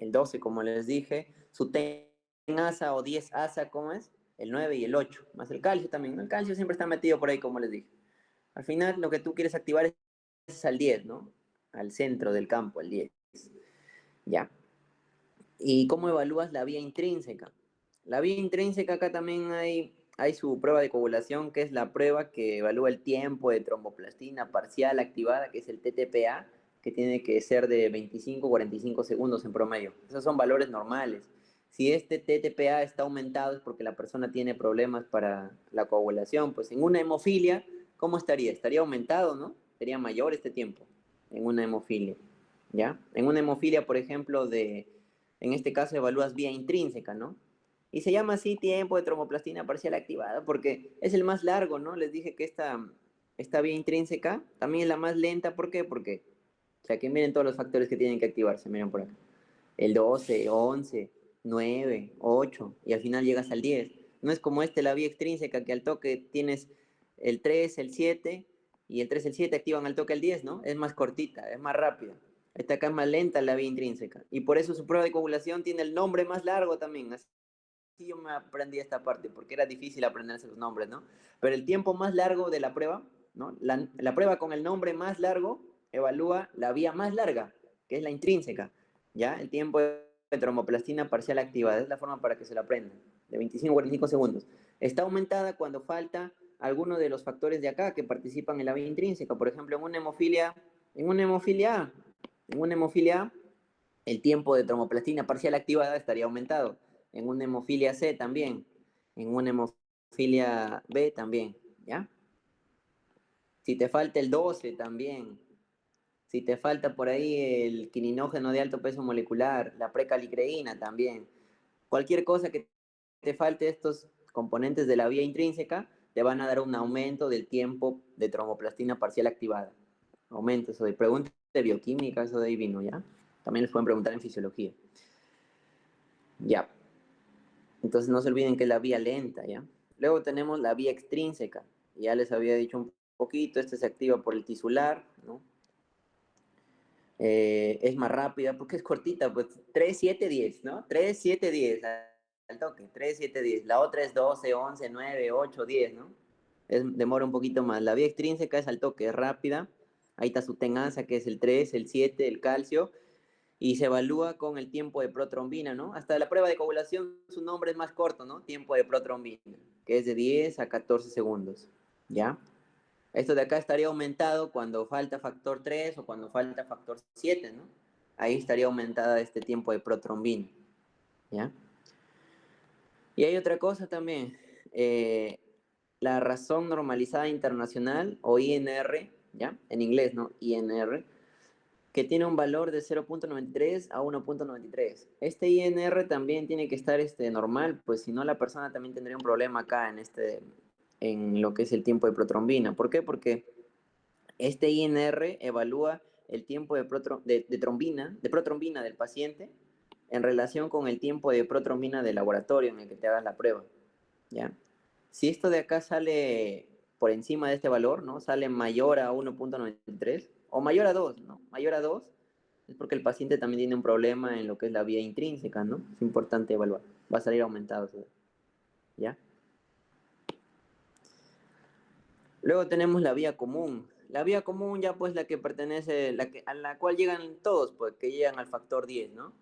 12, como les dije. Su TEN-ASA o 10-ASA, ¿cómo es? El 9 y el 8, más el calcio también, ¿no? El calcio siempre está metido por ahí, como les dije. Al final, lo que tú quieres activar es al 10, ¿no? Al centro del campo, el 10. Ya. ¿Y cómo evalúas la vía intrínseca? La vía intrínseca acá también hay su prueba de coagulación, que es la prueba que evalúa el tiempo de tromboplastina parcial activada, que es el TTPA, que tiene que ser de 25 a 45 segundos en promedio. Esos son valores normales. Si este TTPA está aumentado es porque la persona tiene problemas para la coagulación. Pues en una hemofilia, ¿cómo estaría? Estaría aumentado, ¿no? Sería mayor este tiempo en una hemofilia, ¿ya? En una hemofilia, por ejemplo, en este caso evalúas vía intrínseca, ¿no? Y se llama así tiempo de tromboplastina parcial activada porque es el más largo, ¿no? Les dije que esta vía intrínseca también es la más lenta. ¿Por qué? Porque, o sea, que miren todos los factores que tienen que activarse, miren por acá. El 12, 11, 9, 8 y al final llegas al 10. No es como la vía extrínseca, que al toque tienes el 3, el 7 y el 3, el 7 activan al toque el 10, ¿no? Es más cortita, es más rápida. Esta acá es más lenta la vía intrínseca. Y por eso su prueba de coagulación tiene el nombre más largo también. Así yo me aprendí esta parte, porque era difícil aprenderse los nombres, ¿no? Pero el tiempo más largo de la prueba, ¿no? La prueba con el nombre más largo evalúa la vía más larga, que es la intrínseca, ¿ya? El tiempo de tromboplastina parcial activada, es la forma para que se la aprendan, de 25 a 45 segundos. Está aumentada cuando falta alguno de los factores de acá que participan en la vía intrínseca. Por ejemplo, en una hemofilia A, en una hemofilia A, el tiempo de tromboplastina parcial activada estaría aumentado. En una hemofilia C también. En una hemofilia B también, ¿ya? Si te falta el 12 también. Si te falta por ahí el quininógeno de alto peso molecular, la precalicreína también. Cualquier cosa que te falte estos componentes de la vía intrínseca, te van a dar un aumento del tiempo de tromboplastina parcial activada. Aumento, eso de preguntas de bioquímica, eso de ahí vino, ¿ya? También les pueden preguntar en fisiología. Ya. Entonces no se olviden que es la vía lenta, ¿ya? Luego tenemos la vía extrínseca. Ya les había dicho un poquito, esta se activa por el tisular, ¿no? Es más rápida porque es cortita, pues 3 7 10, ¿no? 3 7 10 al toque, 3 7 10. La otra es 12 11 9 8 10, ¿no? Demora un poquito más. La vía extrínseca es al toque, es rápida. Ahí está su tenasa, que es el 3 el 7 el calcio, y se evalúa con el tiempo de protrombina, ¿no? Hasta la prueba de coagulación su nombre es más corto, ¿no? Tiempo de protrombina, que es de 10 a 14 segundos, ¿ya? Esto de acá estaría aumentado cuando falta factor 3 o cuando falta factor 7, ¿no? Ahí estaría aumentada este tiempo de protrombina, ¿ya? Y hay otra cosa también, la razón normalizada internacional, o INR, ¿ya? En inglés, ¿no? INR, que tiene un valor de 0.93 a 1.93. Este INR también tiene que estar normal, pues si no la persona también tendría un problema acá en lo que es el tiempo de protrombina. ¿Por qué? Porque este INR evalúa el tiempo de protrombina del paciente en relación con el tiempo de protrombina del laboratorio en el que te hagas la prueba, ¿ya? Si esto de acá sale por encima de este valor, ¿no? Sale mayor a 1.93 o mayor a 2, ¿no? Mayor a 2 es porque el paciente también tiene un problema en lo que es la vía intrínseca, ¿no? Es importante evaluar. Va a salir aumentado, ¿ya? Luego tenemos la vía común. La vía común ya pues la que pertenece, a la cual llegan todos, pues que llegan al factor 10, ¿no?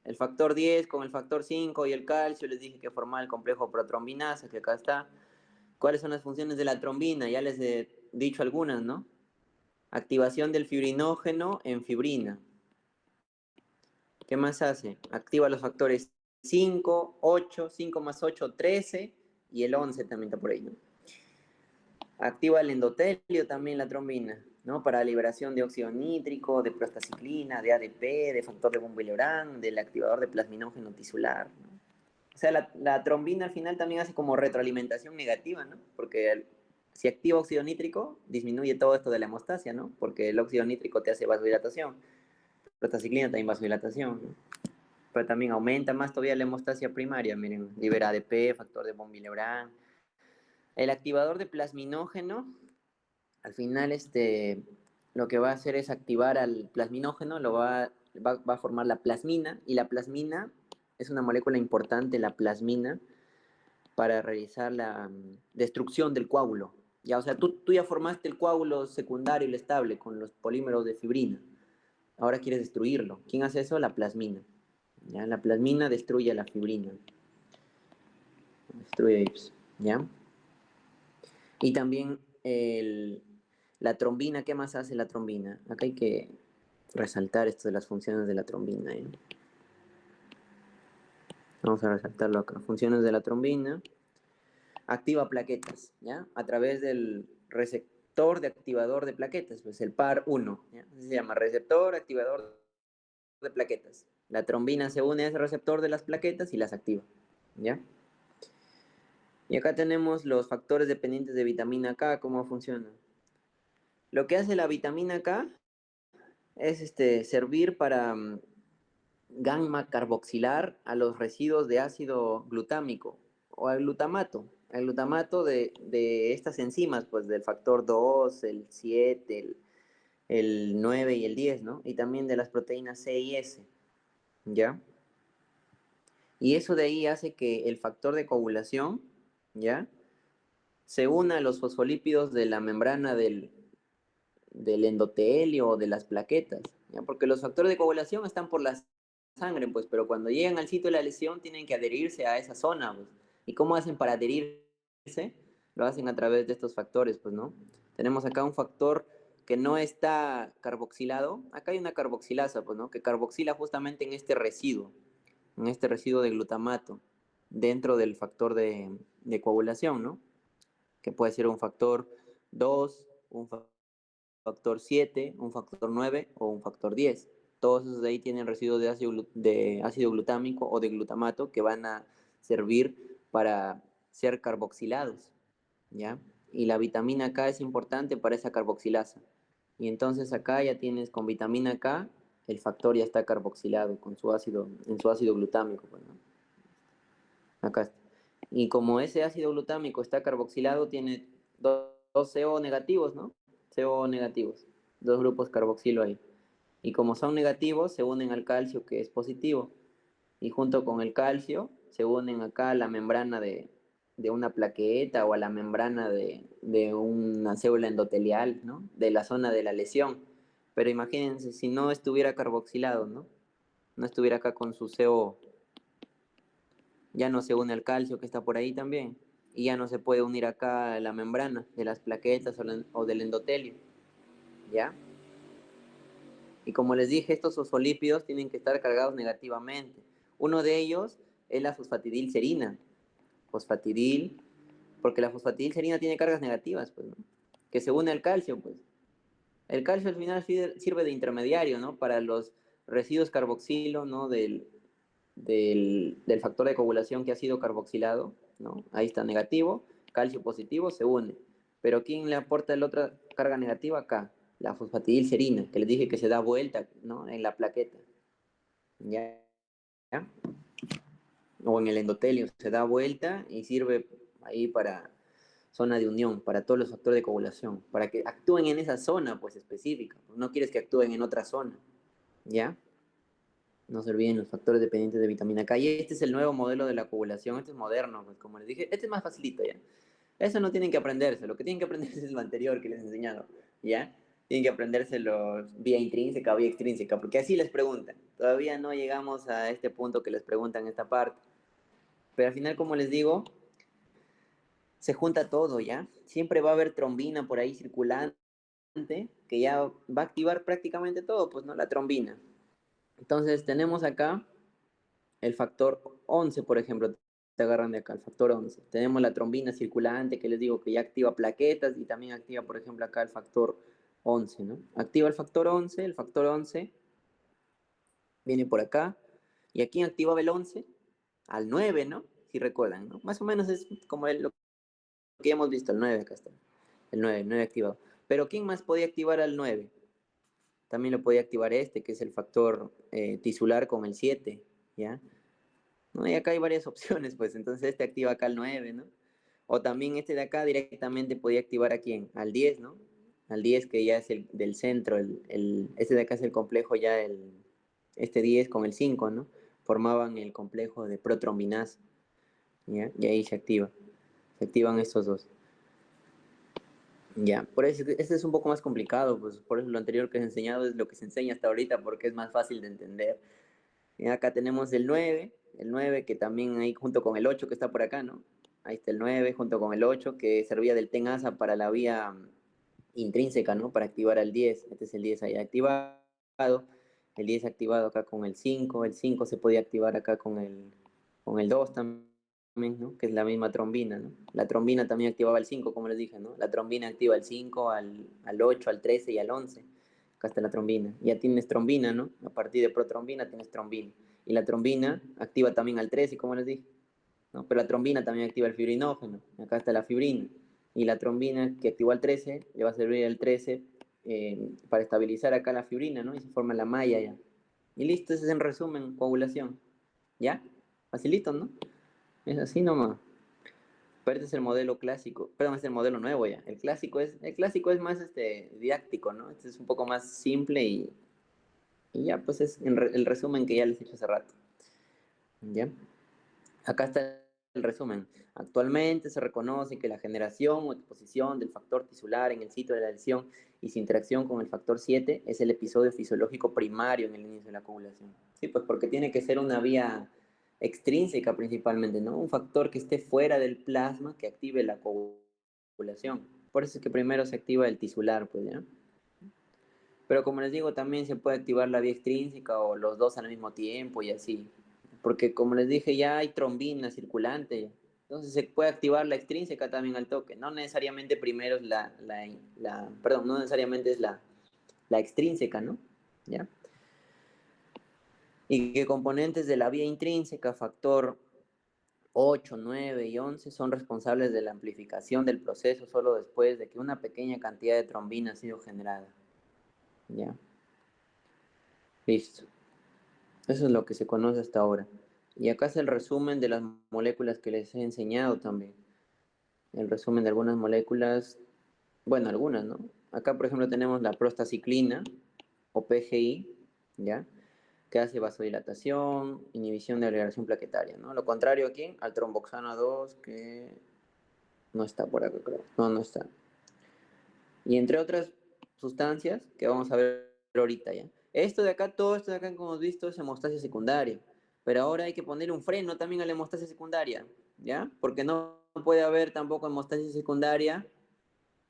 El factor 10 con el factor 5 y el calcio, les dije que formaba el complejo protrombinasa, que acá está. ¿Cuáles son las funciones de la trombina? Ya les he dicho algunas, ¿no? Activación del fibrinógeno en fibrina. ¿Qué más hace? Activa los factores 5, 8, 5 más 8, 13 y el 11 también está por ahí, ¿no? Activa el endotelio también la trombina, ¿no? Para liberación de óxido nítrico, de prostaciclina, de ADP, de factor de von Willebrand, del activador de plasminógeno tisular, ¿no? O sea, la trombina al final también hace como retroalimentación negativa, ¿no? Porque si activa óxido nítrico, disminuye todo esto de la hemostasia, ¿no? Porque el óxido nítrico te hace vasodilatación. Prostaciclina también vasodilatación, ¿no? Pero también aumenta más todavía la hemostasia primaria, miren, libera ADP, factor de von Willebrand. El activador de plasminógeno, al final lo que va a hacer es activar al plasminógeno, va a formar la plasmina, y la plasmina es una molécula importante, la plasmina, para realizar la destrucción del coágulo. Ya, o sea, tú ya formaste el coágulo secundario y el estable con los polímeros de fibrina. Ahora quieres destruirlo. ¿Quién hace eso? La plasmina. ¿Ya? La plasmina destruye la fibrina. Destruye IPS. ¿Ya? Y también la trombina, ¿qué más hace la trombina? Acá hay que resaltar esto de las funciones de la trombina, ¿eh? Vamos a resaltarlo acá. Funciones de la trombina. Activa plaquetas, ¿ya? A través del receptor de activador de plaquetas, pues el PAR1, ¿ya? Así se llama, receptor activador de plaquetas. La trombina se une a ese receptor de las plaquetas y las activa, ¿ya? Y acá tenemos los factores dependientes de vitamina K, cómo funcionan. Lo que hace la vitamina K es servir para gamma carboxilar a los residuos de ácido glutámico o al glutamato de estas enzimas, pues del factor 2, el 7, el 9 y el 10, ¿no? Y también de las proteínas C y S, ¿ya? Y eso de ahí hace que el factor de coagulación, ¿ya? Se una a los fosfolípidos de la membrana del endotelio o de las plaquetas, ¿ya? Porque los factores de coagulación están por la sangre, pues, pero cuando llegan al sitio de la lesión tienen que adherirse a esa zona, pues. ¿Y cómo hacen para adherirse? Lo hacen a través de estos factores, pues, ¿no? Tenemos acá un factor que no está carboxilado. Acá hay una carboxilasa, pues, ¿no? Que carboxila justamente en este residuo de glutamato, dentro del factor de coagulación, ¿no? Que puede ser un factor 2, un factor 7, un factor 9 o un factor 10. Todos esos de ahí tienen residuos de ácido glutámico o de glutamato que van a servir para ser carboxilados, ¿ya? Y la vitamina K es importante para esa carboxilasa. Y entonces acá ya tienes con vitamina K, el factor ya está carboxilado con su ácido, en su ácido glutámico, pues, ¿no? Acá está. Y como ese ácido glutámico está carboxilado, tiene dos CO negativos, ¿no? CO negativos, dos grupos carboxilo ahí. Y como son negativos, se unen al calcio que es positivo. Y junto con el calcio, se unen acá a la membrana de una plaqueta o a la membrana de una célula endotelial, ¿no? De la zona de la lesión. Pero imagínense, si no estuviera carboxilado, ¿no? No estuviera acá con su CO, ya no se une al calcio que está por ahí también. Y ya no se puede unir acá a la membrana de las plaquetas o del endotelio, ¿ya? Y como les dije, estos fosfolípidos tienen que estar cargados negativamente. Uno de ellos es la fosfatidilcerina. Fosfatidil, porque la fosfatidilcerina tiene cargas negativas, pues, ¿no? Que se une al calcio, pues. El calcio al final sirve de intermediario, ¿no? Para los residuos carboxilo, ¿no? Del factor de coagulación que ha sido carboxilado, ¿no? Ahí está negativo, calcio positivo, se une. Pero ¿quién le aporta la otra carga negativa? Acá, la fosfatidilcerina, que les dije que se da vuelta, ¿no? En la plaqueta, ¿ya? ¿Ya? O en el endotelio, se da vuelta y sirve ahí para zona de unión, para todos los factores de coagulación, para que actúen en esa zona, pues, específica. No quieres que actúen en otra zona, ¿ya? No se olviden los factores dependientes de vitamina K. Y este es el nuevo modelo de la coagulación. Este es moderno, pues como les dije. Este es más facilito, ¿ya? Eso no tienen que aprenderse. Lo que tienen que aprenderse es lo anterior que les he enseñado, ¿ya? Tienen que aprendérselo vía intrínseca o vía extrínseca, porque así les preguntan. Todavía no llegamos a este punto que les preguntan esta parte. Pero al final, como les digo, se junta todo, ¿ya? Siempre va a haber trombina por ahí circulante que ya va a activar prácticamente todo, pues, ¿no? La trombina. Entonces, tenemos acá el factor 11, por ejemplo, te agarran de acá, el factor 11. Tenemos la trombina circulante, que les digo que ya activa plaquetas y también activa, por ejemplo, acá el factor 11, ¿no? Activa el factor 11 viene por acá. ¿Y aquí activaba el 11? Al 9, ¿no? Si recuerdan, ¿no? Más o menos es como lo que ya hemos visto, el 9 acá está. El 9 activado. Pero ¿quién más podía activar al 9? También lo podía activar este, que es el factor tisular con el 7, ¿ya? ¿No? Y acá hay varias opciones, pues entonces este activa acá al 9, ¿no? O también este de acá directamente podía activar a quién, al 10, ¿no? Al 10 que ya es el del centro, este de acá es el complejo ya, este 10 con el 5, ¿no? Formaban el complejo de protrombinasa, ¿ya? Y ahí se activan estos dos. Ya, por eso este es un poco más complicado, pues por eso lo anterior que he enseñado es lo que se enseña hasta ahorita porque es más fácil de entender. Y acá tenemos el 9 que también ahí junto con el 8 que está por acá, ¿no? Ahí está el 9 junto con el 8 que servía del TENASA para la vía intrínseca, ¿no? Para activar al 10. Este es el 10 ahí activado. El 10 activado acá con el 5 se podía activar acá con el 2 también, ¿no? Que es la misma trombina, ¿no? La trombina también activaba el 5, como les dije, ¿no? La trombina activa el 5, al 8, al 13 y al 11. Acá está la trombina. Ya tienes trombina, ¿no? A partir de protrombina tienes trombina. Y la trombina activa también al 13, como les dije, ¿no? Pero la trombina también activa el fibrinógeno. Acá está la fibrina. Y la trombina que activó al 13, le va a servir el 13 para estabilizar acá la fibrina, ¿no? Y se forma la malla ya. Y listo, ese es en resumen, coagulación. ¿Ya? Facilito, ¿no? Es así nomás. Pero este es el modelo clásico, perdón, es el modelo nuevo ya. El clásico es más didáctico, ¿no? Este es un poco más simple y ya, pues es el resumen que ya les he hecho hace rato. ¿Ya? Acá está el resumen. Actualmente se reconoce que la generación o exposición del factor tisular en el sitio de la lesión y su interacción con el factor 7 es el episodio fisiológico primario en el inicio de la coagulación. Sí, pues porque tiene que ser una vía extrínseca principalmente, ¿no? Un factor que esté fuera del plasma que active la coagulación. Por eso es que primero se activa el tisular, pues, ¿ya? Pero como les digo, también se puede activar la vía extrínseca o los dos al mismo tiempo y así. Porque como les dije, ya hay trombina circulante. Entonces se puede activar la extrínseca también al toque. No necesariamente primero es perdón, no necesariamente es la extrínseca, ¿no? ¿Ya? Y que componentes de la vía intrínseca, factor 8, 9 y 11 son responsables de la amplificación del proceso solo después de que una pequeña cantidad de trombina ha sido generada. ¿Ya? Listo. Eso es lo que se conoce hasta ahora. Y acá es el resumen de las moléculas que les he enseñado también. El resumen de algunas moléculas, bueno, algunas, ¿no? Acá, por ejemplo, tenemos la prostaciclina o PGI, ¿ya? Que hace vasodilatación, inhibición de agregación plaquetaria, ¿no? Lo contrario aquí, al tromboxano 2, que no está por acá, creo. No, no está. Y entre otras sustancias que vamos a ver ahorita ya. Todo esto de acá, como hemos visto, es hemostasia secundaria. Pero ahora hay que poner un freno también a la hemostasia secundaria, ¿ya? Porque no puede haber tampoco hemostasia secundaria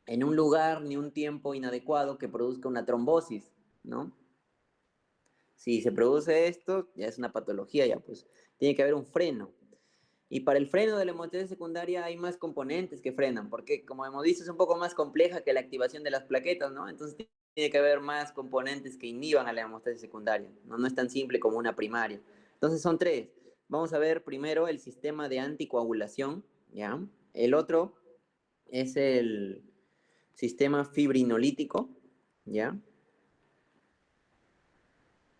en un lugar ni un tiempo inadecuado que produzca una trombosis, ¿no? Si se produce esto, ya es una patología, ya pues tiene que haber un freno. Y para el freno de la hemostasia secundaria hay más componentes que frenan, porque como hemos visto es un poco más compleja que la activación de las plaquetas, ¿no? Entonces que haber más componentes que inhiban a la hemostasis secundaria. No, no es tan simple como una primaria. Entonces son tres. Vamos a ver primero el sistema de anticoagulación, ¿ya? El otro es el sistema fibrinolítico, ¿ya?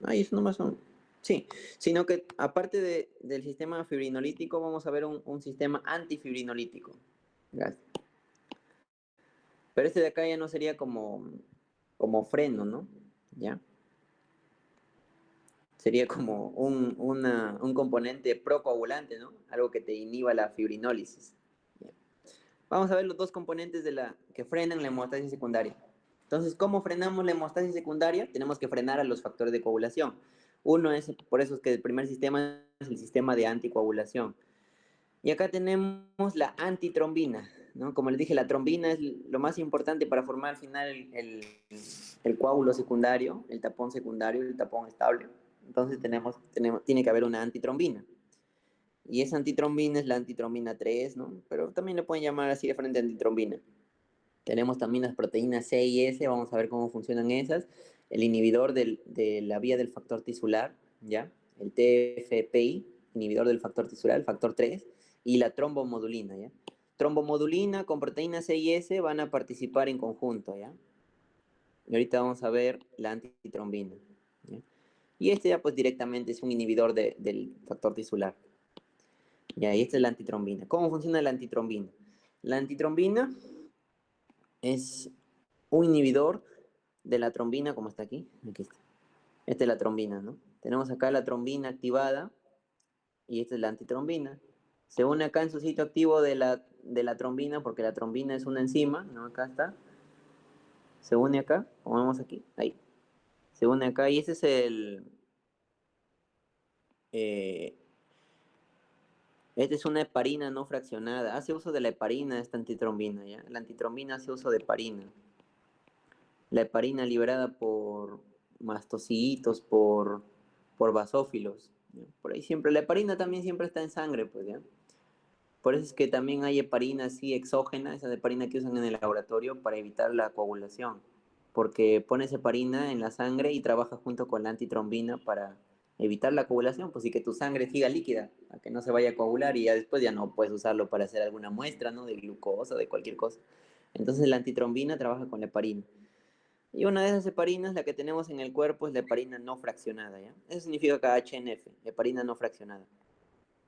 Ahí eso nomás son. Sí, sino que aparte del sistema fibrinolítico, vamos a ver un sistema antifibrinolítico. Gracias. Pero este de acá ya no sería como freno, ¿no? ¿Ya? Sería como un componente procoagulante, ¿no? Algo que te inhiba la fibrinólisis. ¿Ya? Vamos a ver los dos componentes que frenan la hemostasis secundaria. Entonces, ¿cómo frenamos la hemostasis secundaria? Tenemos que frenar a los factores de coagulación. Uno es, por eso es que el primer sistema es el sistema de anticoagulación. Y acá tenemos la antitrombina, ¿no? Como les dije, la trombina es lo más importante para formar al final el coágulo secundario, el tapón secundario, el tapón estable. Entonces tiene que haber una antitrombina. Y esa antitrombina es la antitrombina 3, ¿no? Pero también le pueden llamar así de frente antitrombina. Tenemos también las proteínas C y S, vamos a ver cómo funcionan esas. El inhibidor de la vía del factor tisular, ¿ya? El TFPI, inhibidor del factor tisular, el factor 3, y la trombomodulina, ¿ya? Trombomodulina con proteínas C y S van a participar en conjunto, ¿ya? Y ahorita vamos a ver la antitrombina, ¿ya? Y este ya pues directamente es un inhibidor del factor tisular. Ya, y esta es la antitrombina. ¿Cómo funciona la antitrombina? La antitrombina es un inhibidor de la trombina, como está aquí. Aquí está. Esta es la trombina, ¿no? Tenemos acá la trombina activada y esta es la antitrombina. Se une acá en su sitio activo de la trombina, porque la trombina es una enzima, ¿no? Acá está. Se une acá, como vemos aquí, ahí. Se une acá y ese es eh, esta es una heparina no fraccionada. Hace uso de la heparina esta antitrombina, ¿ya? La antitrombina hace uso de heparina. La heparina liberada por mastocitos, por basófilos, ¿ya? Por ahí siempre, la heparina también siempre está en sangre, pues, ¿ya? Por eso es que también hay heparina así exógena, esa heparina que usan en el laboratorio para evitar la coagulación, porque pones heparina en la sangre y trabaja junto con la antitrombina para evitar la coagulación, pues y que tu sangre siga líquida, a que no se vaya a coagular y ya después ya no puedes usarlo para hacer alguna muestra, ¿no? De glucosa, de cualquier cosa. Entonces la antitrombina trabaja con la heparina. Y una de esas heparinas, la que tenemos en el cuerpo, es la heparina no fraccionada, ¿ya? Eso significa KHNF, heparina no fraccionada.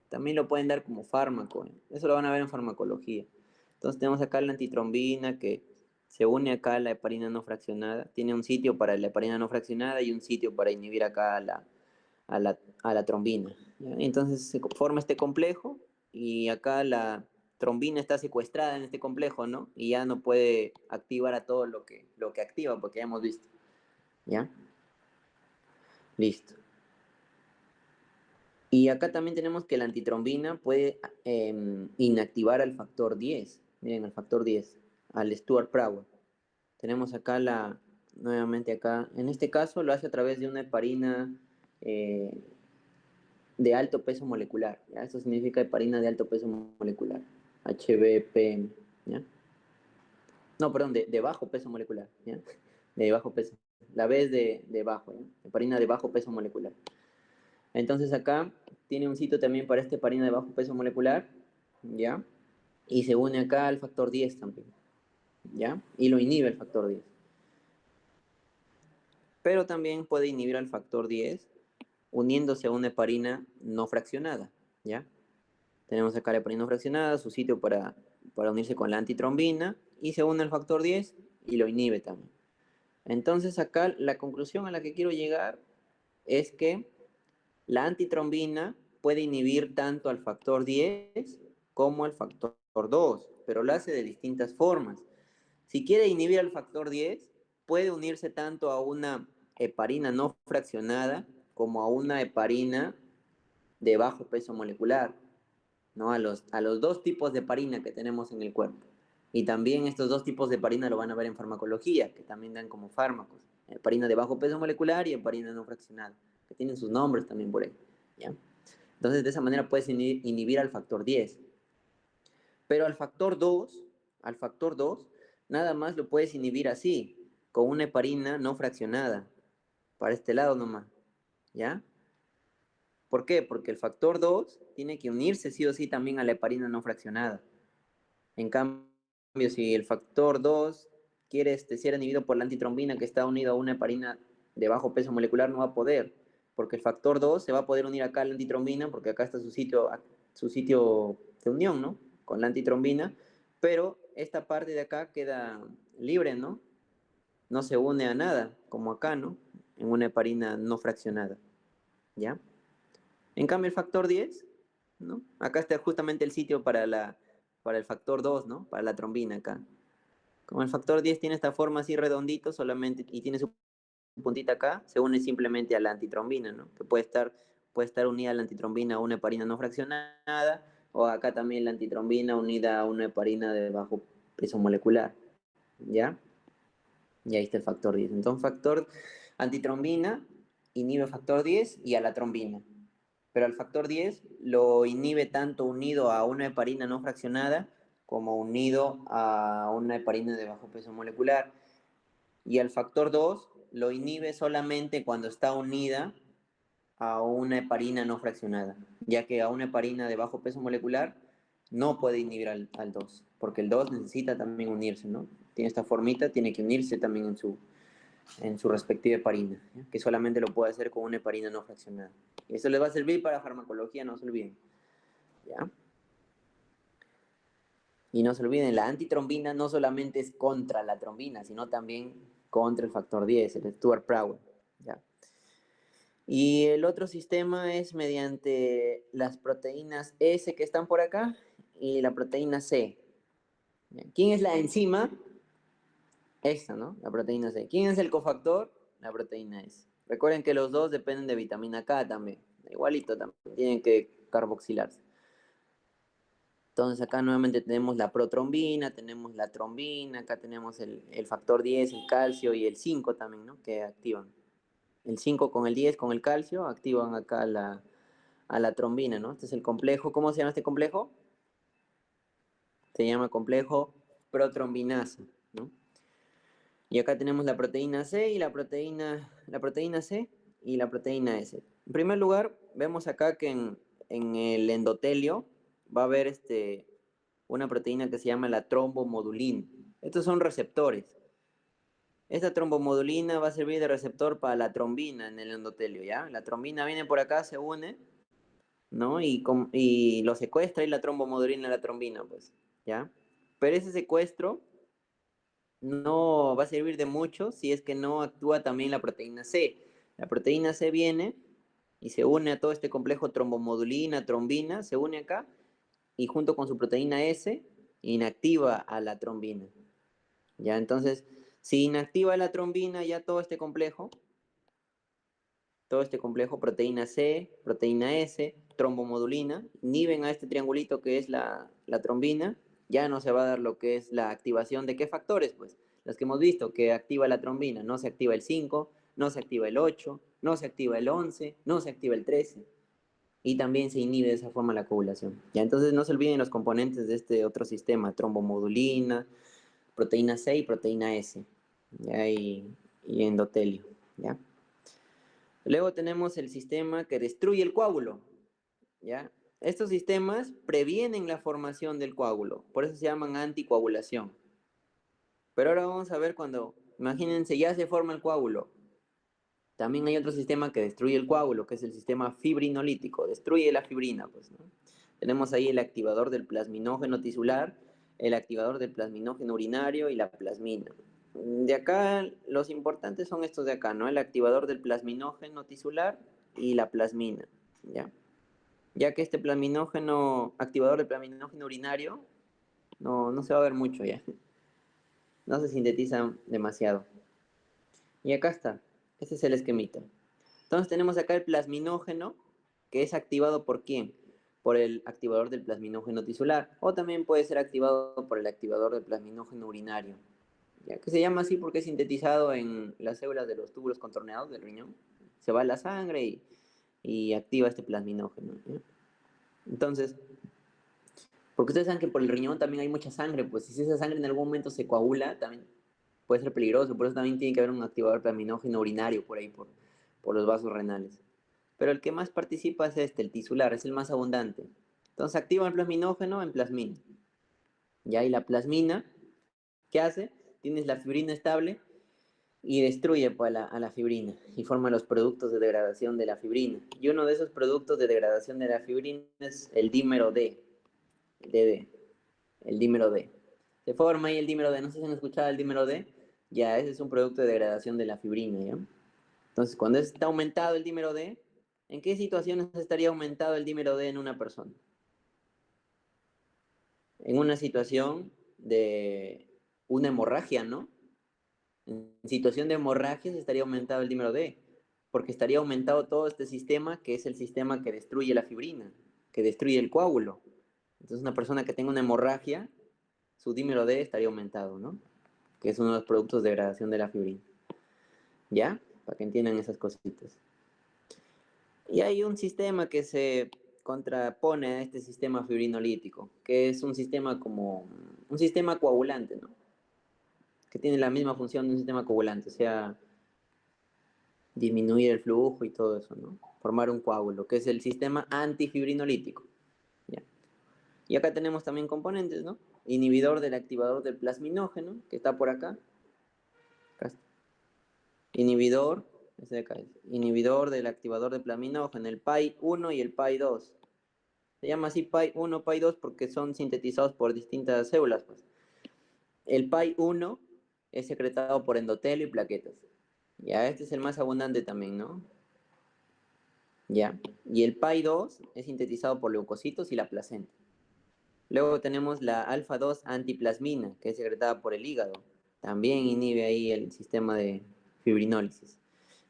También lo pueden dar como fármaco, ¿eh? Eso lo van a ver en farmacología. Entonces tenemos acá la antitrombina que se une acá a la heparina no fraccionada. Tiene un sitio para la heparina no fraccionada y un sitio para inhibir acá a la trombina, ¿ya? Entonces se forma este complejo y acá la trombina está secuestrada en este complejo, ¿no? Y ya no puede activar a todo lo que activa, porque ya hemos visto, ¿ya? Listo. Y acá también tenemos que la antitrombina puede inactivar al factor 10. Miren, al factor 10, al Stuart Prowell. Tenemos acá nuevamente acá, en este caso lo hace a través de una heparina eh, de alto peso molecular, ¿ya? Esto significa heparina de alto peso molecular, HBPM, ¿ya? No, perdón, de bajo peso molecular, ¿ya? De bajo peso. La B es de bajo, ¿ya? Heparina de bajo peso molecular. Entonces acá tiene un sitio también para esta heparina de bajo peso molecular, ¿ya? Y se une acá al factor 10 también, ¿ya? Y lo inhibe el factor 10. Pero también puede inhibir al factor 10 uniéndose a una heparina no fraccionada, ¿ya? Tenemos acá la heparina no fraccionada, su sitio para unirse con la antitrombina, y se une al factor 10 y lo inhibe también. Entonces acá la conclusión a la que quiero llegar es que la antitrombina puede inhibir tanto al factor 10 como al factor 2, pero lo hace de distintas formas. Si quiere inhibir al factor 10, puede unirse tanto a una heparina no fraccionada como a una heparina de bajo peso molecular, ¿no? A los dos tipos de heparina que tenemos en el cuerpo. Y también estos dos tipos de heparina lo van a ver en farmacología, que también dan como fármacos. Heparina de bajo peso molecular y heparina no fraccionada, que tienen sus nombres también por ahí, ¿ya? Entonces, de esa manera puedes inhibir al factor 10. Pero al factor 2, nada más lo puedes inhibir así, con una heparina no fraccionada, para este lado nomás, ¿ya? ¿Por qué? Porque el factor 2 tiene que unirse sí o sí también a la heparina no fraccionada. En cambio, si el factor 2 quiere ser inhibido por la antitrombina que está unido a una heparina de bajo peso molecular, no va a poder, porque el factor 2 se va a poder unir acá a la antitrombina, porque acá está su sitio de unión, ¿no? Con la antitrombina, pero esta parte de acá queda libre, ¿no? No se une a nada, como acá, ¿no? En una heparina no fraccionada, ¿ya? En cambio, el factor 10, ¿no? Acá está justamente el sitio para el factor 2, ¿no? Para la trombina acá. Como el factor 10 tiene esta forma así redondito solamente y tiene su puntita acá, se une simplemente a la antitrombina, ¿no? Que puede estar unida a la antitrombina a una heparina no fraccionada, o acá también la antitrombina unida a una heparina de bajo peso molecular, ¿ya? Y ahí está el factor 10. Entonces, factor antitrombina inhibe factor 10 y a la trombina. Pero al factor 10 lo inhibe tanto unido a una heparina no fraccionada como unido a una heparina de bajo peso molecular. Y al factor 2 lo inhibe solamente cuando está unida a una heparina no fraccionada, ya que a una heparina de bajo peso molecular no puede inhibir al 2, porque el 2 necesita también unirse, ¿no? Tiene esta formita, tiene que unirse también en su respectiva heparina, ¿ya? Que solamente lo puede hacer con una heparina no fraccionada. Y eso les va a servir para farmacología, no se olviden, ¿ya? Y no se olviden, la antitrombina no solamente es contra la trombina, sino también contra el factor 10, el Stuart Prowell, ¿ya? Y el otro sistema es mediante las proteínas S que están por acá y la proteína C. ¿Quién es la enzima? Esta, ¿no? La proteína C. ¿Quién es el cofactor? La proteína S. Recuerden que los dos dependen de vitamina K también. Igualito también. Tienen que carboxilarse. Entonces acá nuevamente tenemos la protrombina, tenemos la trombina, acá tenemos el factor 10, el calcio y el 5 también, ¿no? Que activan. El 5 con el 10, con el calcio, activan acá a la trombina, ¿no? Este es el complejo. ¿Cómo se llama este complejo? Se llama complejo protrombinasa, ¿no? Y acá tenemos la proteína C y la proteína C y la proteína S. En primer lugar, vemos acá que en el endotelio va a haber una proteína que se llama la trombomodulina. Estos son receptores. Esta trombomodulina va a servir de receptor para la trombina en el endotelio, ¿ya? La trombina viene por acá, se une, ¿no? Y lo secuestra y la trombomodulina la trombina, pues, ¿ya? Pero ese secuestro no va a servir de mucho si es que no actúa también la proteína C. La proteína C viene y se une a todo este complejo trombomodulina, trombina, se une acá y junto con su proteína S inactiva a la trombina. Ya, entonces, si inactiva la trombina, ya todo este complejo, proteína C, proteína S, trombomodulina, inhiben a este triangulito que es la trombina, ya no se va a dar lo que es la activación de qué factores, pues, los que hemos visto que activa la trombina, no se activa el 5, no se activa el 8, no se activa el 11, no se activa el 13, y también se inhibe de esa forma la coagulación. Ya, entonces no se olviden los componentes de este otro sistema, trombomodulina, proteína C y proteína S, ¿ya? Y endotelio, ¿ya? Luego tenemos el sistema que destruye el coágulo, ¿ya? Estos sistemas previenen la formación del coágulo, por eso se llaman anticoagulación. Pero ahora vamos a ver cuando, imagínense, ya se forma el coágulo. También hay otro sistema que destruye el coágulo, que es el sistema fibrinolítico, destruye la fibrina, pues, ¿no? Tenemos ahí el activador del plasminógeno tisular, el activador del plasminógeno urinario y la plasmina. De acá, los importantes son estos de acá, ¿no? El activador del plasminógeno tisular y la plasmina, ¿ya? Ya que este activador del plasminógeno urinario, no se va a ver mucho ya, no se sintetiza demasiado. Y acá está, este es el esquemita. Entonces tenemos acá el plasminógeno, que es activado ¿por quién? Por el activador del plasminógeno tisular, o también puede ser activado por el activador del plasminógeno urinario, ya que se llama así porque es sintetizado en las células de los túbulos contorneados del riñón. Se va a la sangre y activa este plasminógeno, ¿ya? Entonces, porque ustedes saben que por el riñón también hay mucha sangre, pues si esa sangre en algún momento se coagula, también puede ser peligroso, por eso también tiene que haber un activador plaminógeno urinario por ahí, por los vasos renales. Pero el que más participa es este, el tisular, es el más abundante. Entonces activa el plasminógeno en plasmina. Ya, y la plasmina, ¿qué hace? Tienes la fibrina estable y destruye pues, a la fibrina y forma los productos de degradación de la fibrina. Y uno de esos productos de degradación de la fibrina es el dímero D, DD, el dímero D. Se forma ahí el dímero D, no sé si han escuchado el dímero D, ya ese es un producto de degradación de la fibrina, ¿ya? Entonces, cuando está aumentado el dímero D, ¿en qué situaciones estaría aumentado el dímero D en una persona? En una situación de una hemorragia, ¿no? En situación de hemorragia estaría aumentado el dímero D, porque estaría aumentado todo este sistema que es el sistema que destruye la fibrina, que destruye el coágulo. Entonces, una persona que tenga una hemorragia, su dímero D estaría aumentado, ¿no? Que es uno de los productos de degradación de la fibrina. ¿Ya? Para que entiendan esas cositas. Y hay un sistema que se contrapone a este sistema fibrinolítico, que es un sistema como un sistema coagulante, ¿no? Que tiene la misma función de un sistema coagulante, o sea, disminuir el flujo y todo eso, ¿no? Formar un coágulo, que es el sistema antifibrinolítico. ¿Ya? Y acá tenemos también componentes, ¿no? Inhibidor del activador del plasminógeno, que está por acá. Acá está. Inhibidor, ese de acá es, inhibidor del activador del plasminógeno, el PAI-1 y el PAI-2. Se llama así PAI-1, PAI-2 porque son sintetizados por distintas células, pues. El PAI-1 es secretado por endotelio y plaquetas. Ya, este es el más abundante también, ¿no? Ya. Y el PAI-2 es sintetizado por leucocitos y la placenta. Luego tenemos la alfa-2 antiplasmina, que es secretada por el hígado. También inhibe ahí el sistema de fibrinólisis.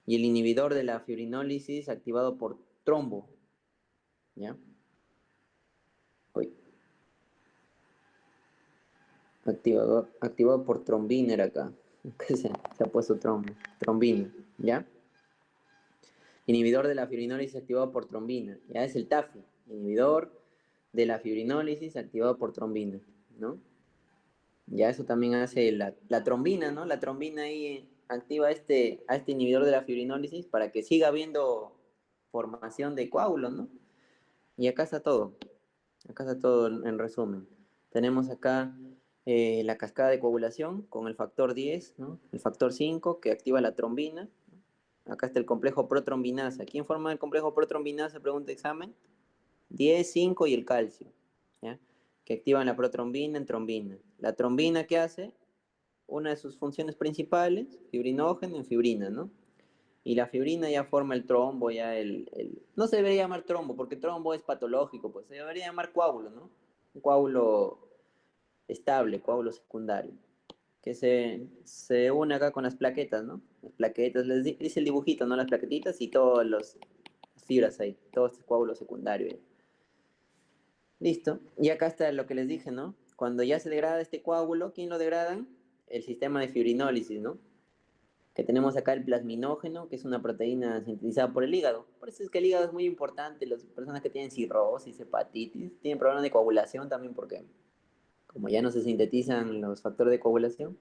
Y el inhibidor de la fibrinólisis activado por trombo. ¿Ya? Uy. Activado por trombina era acá. ¿Qué se ha puesto trombina, ¿ya? Inhibidor de la fibrinólisis activado por trombina, ya es el TAFI, inhibidor de la fibrinólisis activado por trombina, ¿no? Ya eso también hace la trombina, ¿no? La trombina ahí activa a este inhibidor de la fibrinólisis para que siga habiendo formación de coágulos, ¿no? Y acá está todo en resumen. Tenemos acá la cascada de coagulación con el factor 10, ¿no? El factor 5 que activa la trombina. Acá está el complejo protrombinasa. ¿Quién forma el complejo protrombinasa? Pregunta examen. 10, 5 y el calcio, ¿ya? Que activan la protrombina en trombina. La trombina, ¿qué hace? Una de sus funciones principales, fibrinógeno en fibrina, ¿no? Y la fibrina ya forma el trombo, no se debería llamar trombo, porque trombo es patológico, pues se debería llamar coágulo, ¿no? Un coágulo estable, coágulo secundario, que se une acá con las plaquetas, ¿no? Las plaquetas, dice el dibujito, ¿no? Las plaquetitas y todas las fibras ahí, todo este coágulo secundario. Listo. Y acá está lo que les dije, ¿no? Cuando ya se degrada este coágulo, ¿quién lo degradan? El sistema de fibrinólisis, ¿no? Que tenemos acá el plasminógeno, que es una proteína sintetizada por el hígado. Por eso es que el hígado es muy importante. Las personas que tienen cirrosis, hepatitis, tienen problemas de coagulación también porque como ya no se sintetizan los factores de coagulación,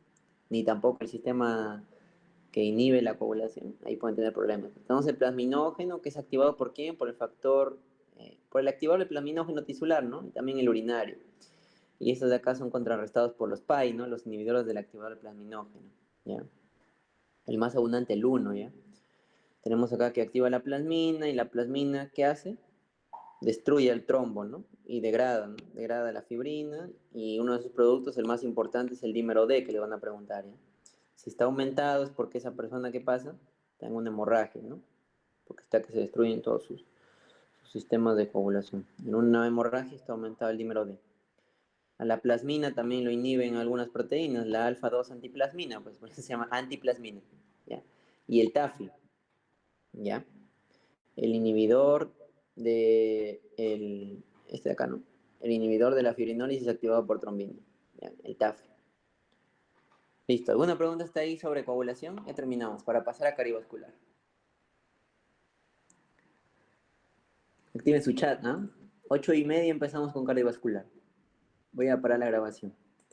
ni tampoco el sistema que inhibe la coagulación, ahí pueden tener problemas. Tenemos el plasminógeno, que es activado por quién? Por el factor, por el activador del plasminógeno tisular, ¿no? Y también el urinario. Y estos de acá son contrarrestados por los PAI, ¿no? Los inhibidores del activador del plasminógeno, ¿ya? El más abundante, el 1, ¿ya? Tenemos acá que activa la plasmina y la plasmina, ¿qué hace? Destruye el trombo, ¿no? Y degrada, ¿no? Degrada la fibrina y uno de sus productos, el más importante, es el dímero D, que le van a preguntar, ¿ya? Si está aumentado es porque esa persona, ¿qué pasa? Está en una hemorragia, ¿no? Porque está que se destruyen todos sus sistemas de coagulación. En una hemorragia está aumentado el dímero D. A la plasmina también lo inhiben algunas proteínas, la alfa-2 antiplasmina, pues por eso se llama antiplasmina, ¿ya? Y el TAFI, ¿ya? El inhibidor este de acá, ¿no? El inhibidor de la fibrinólisis activado por trombina, ¿ya? El TAFI. Listo. ¿Alguna pregunta está ahí sobre coagulación? Ya terminamos, para pasar a cardiovascular. Activen su chat, ¿no? 8:30 empezamos con cardiovascular. Voy a parar la grabación.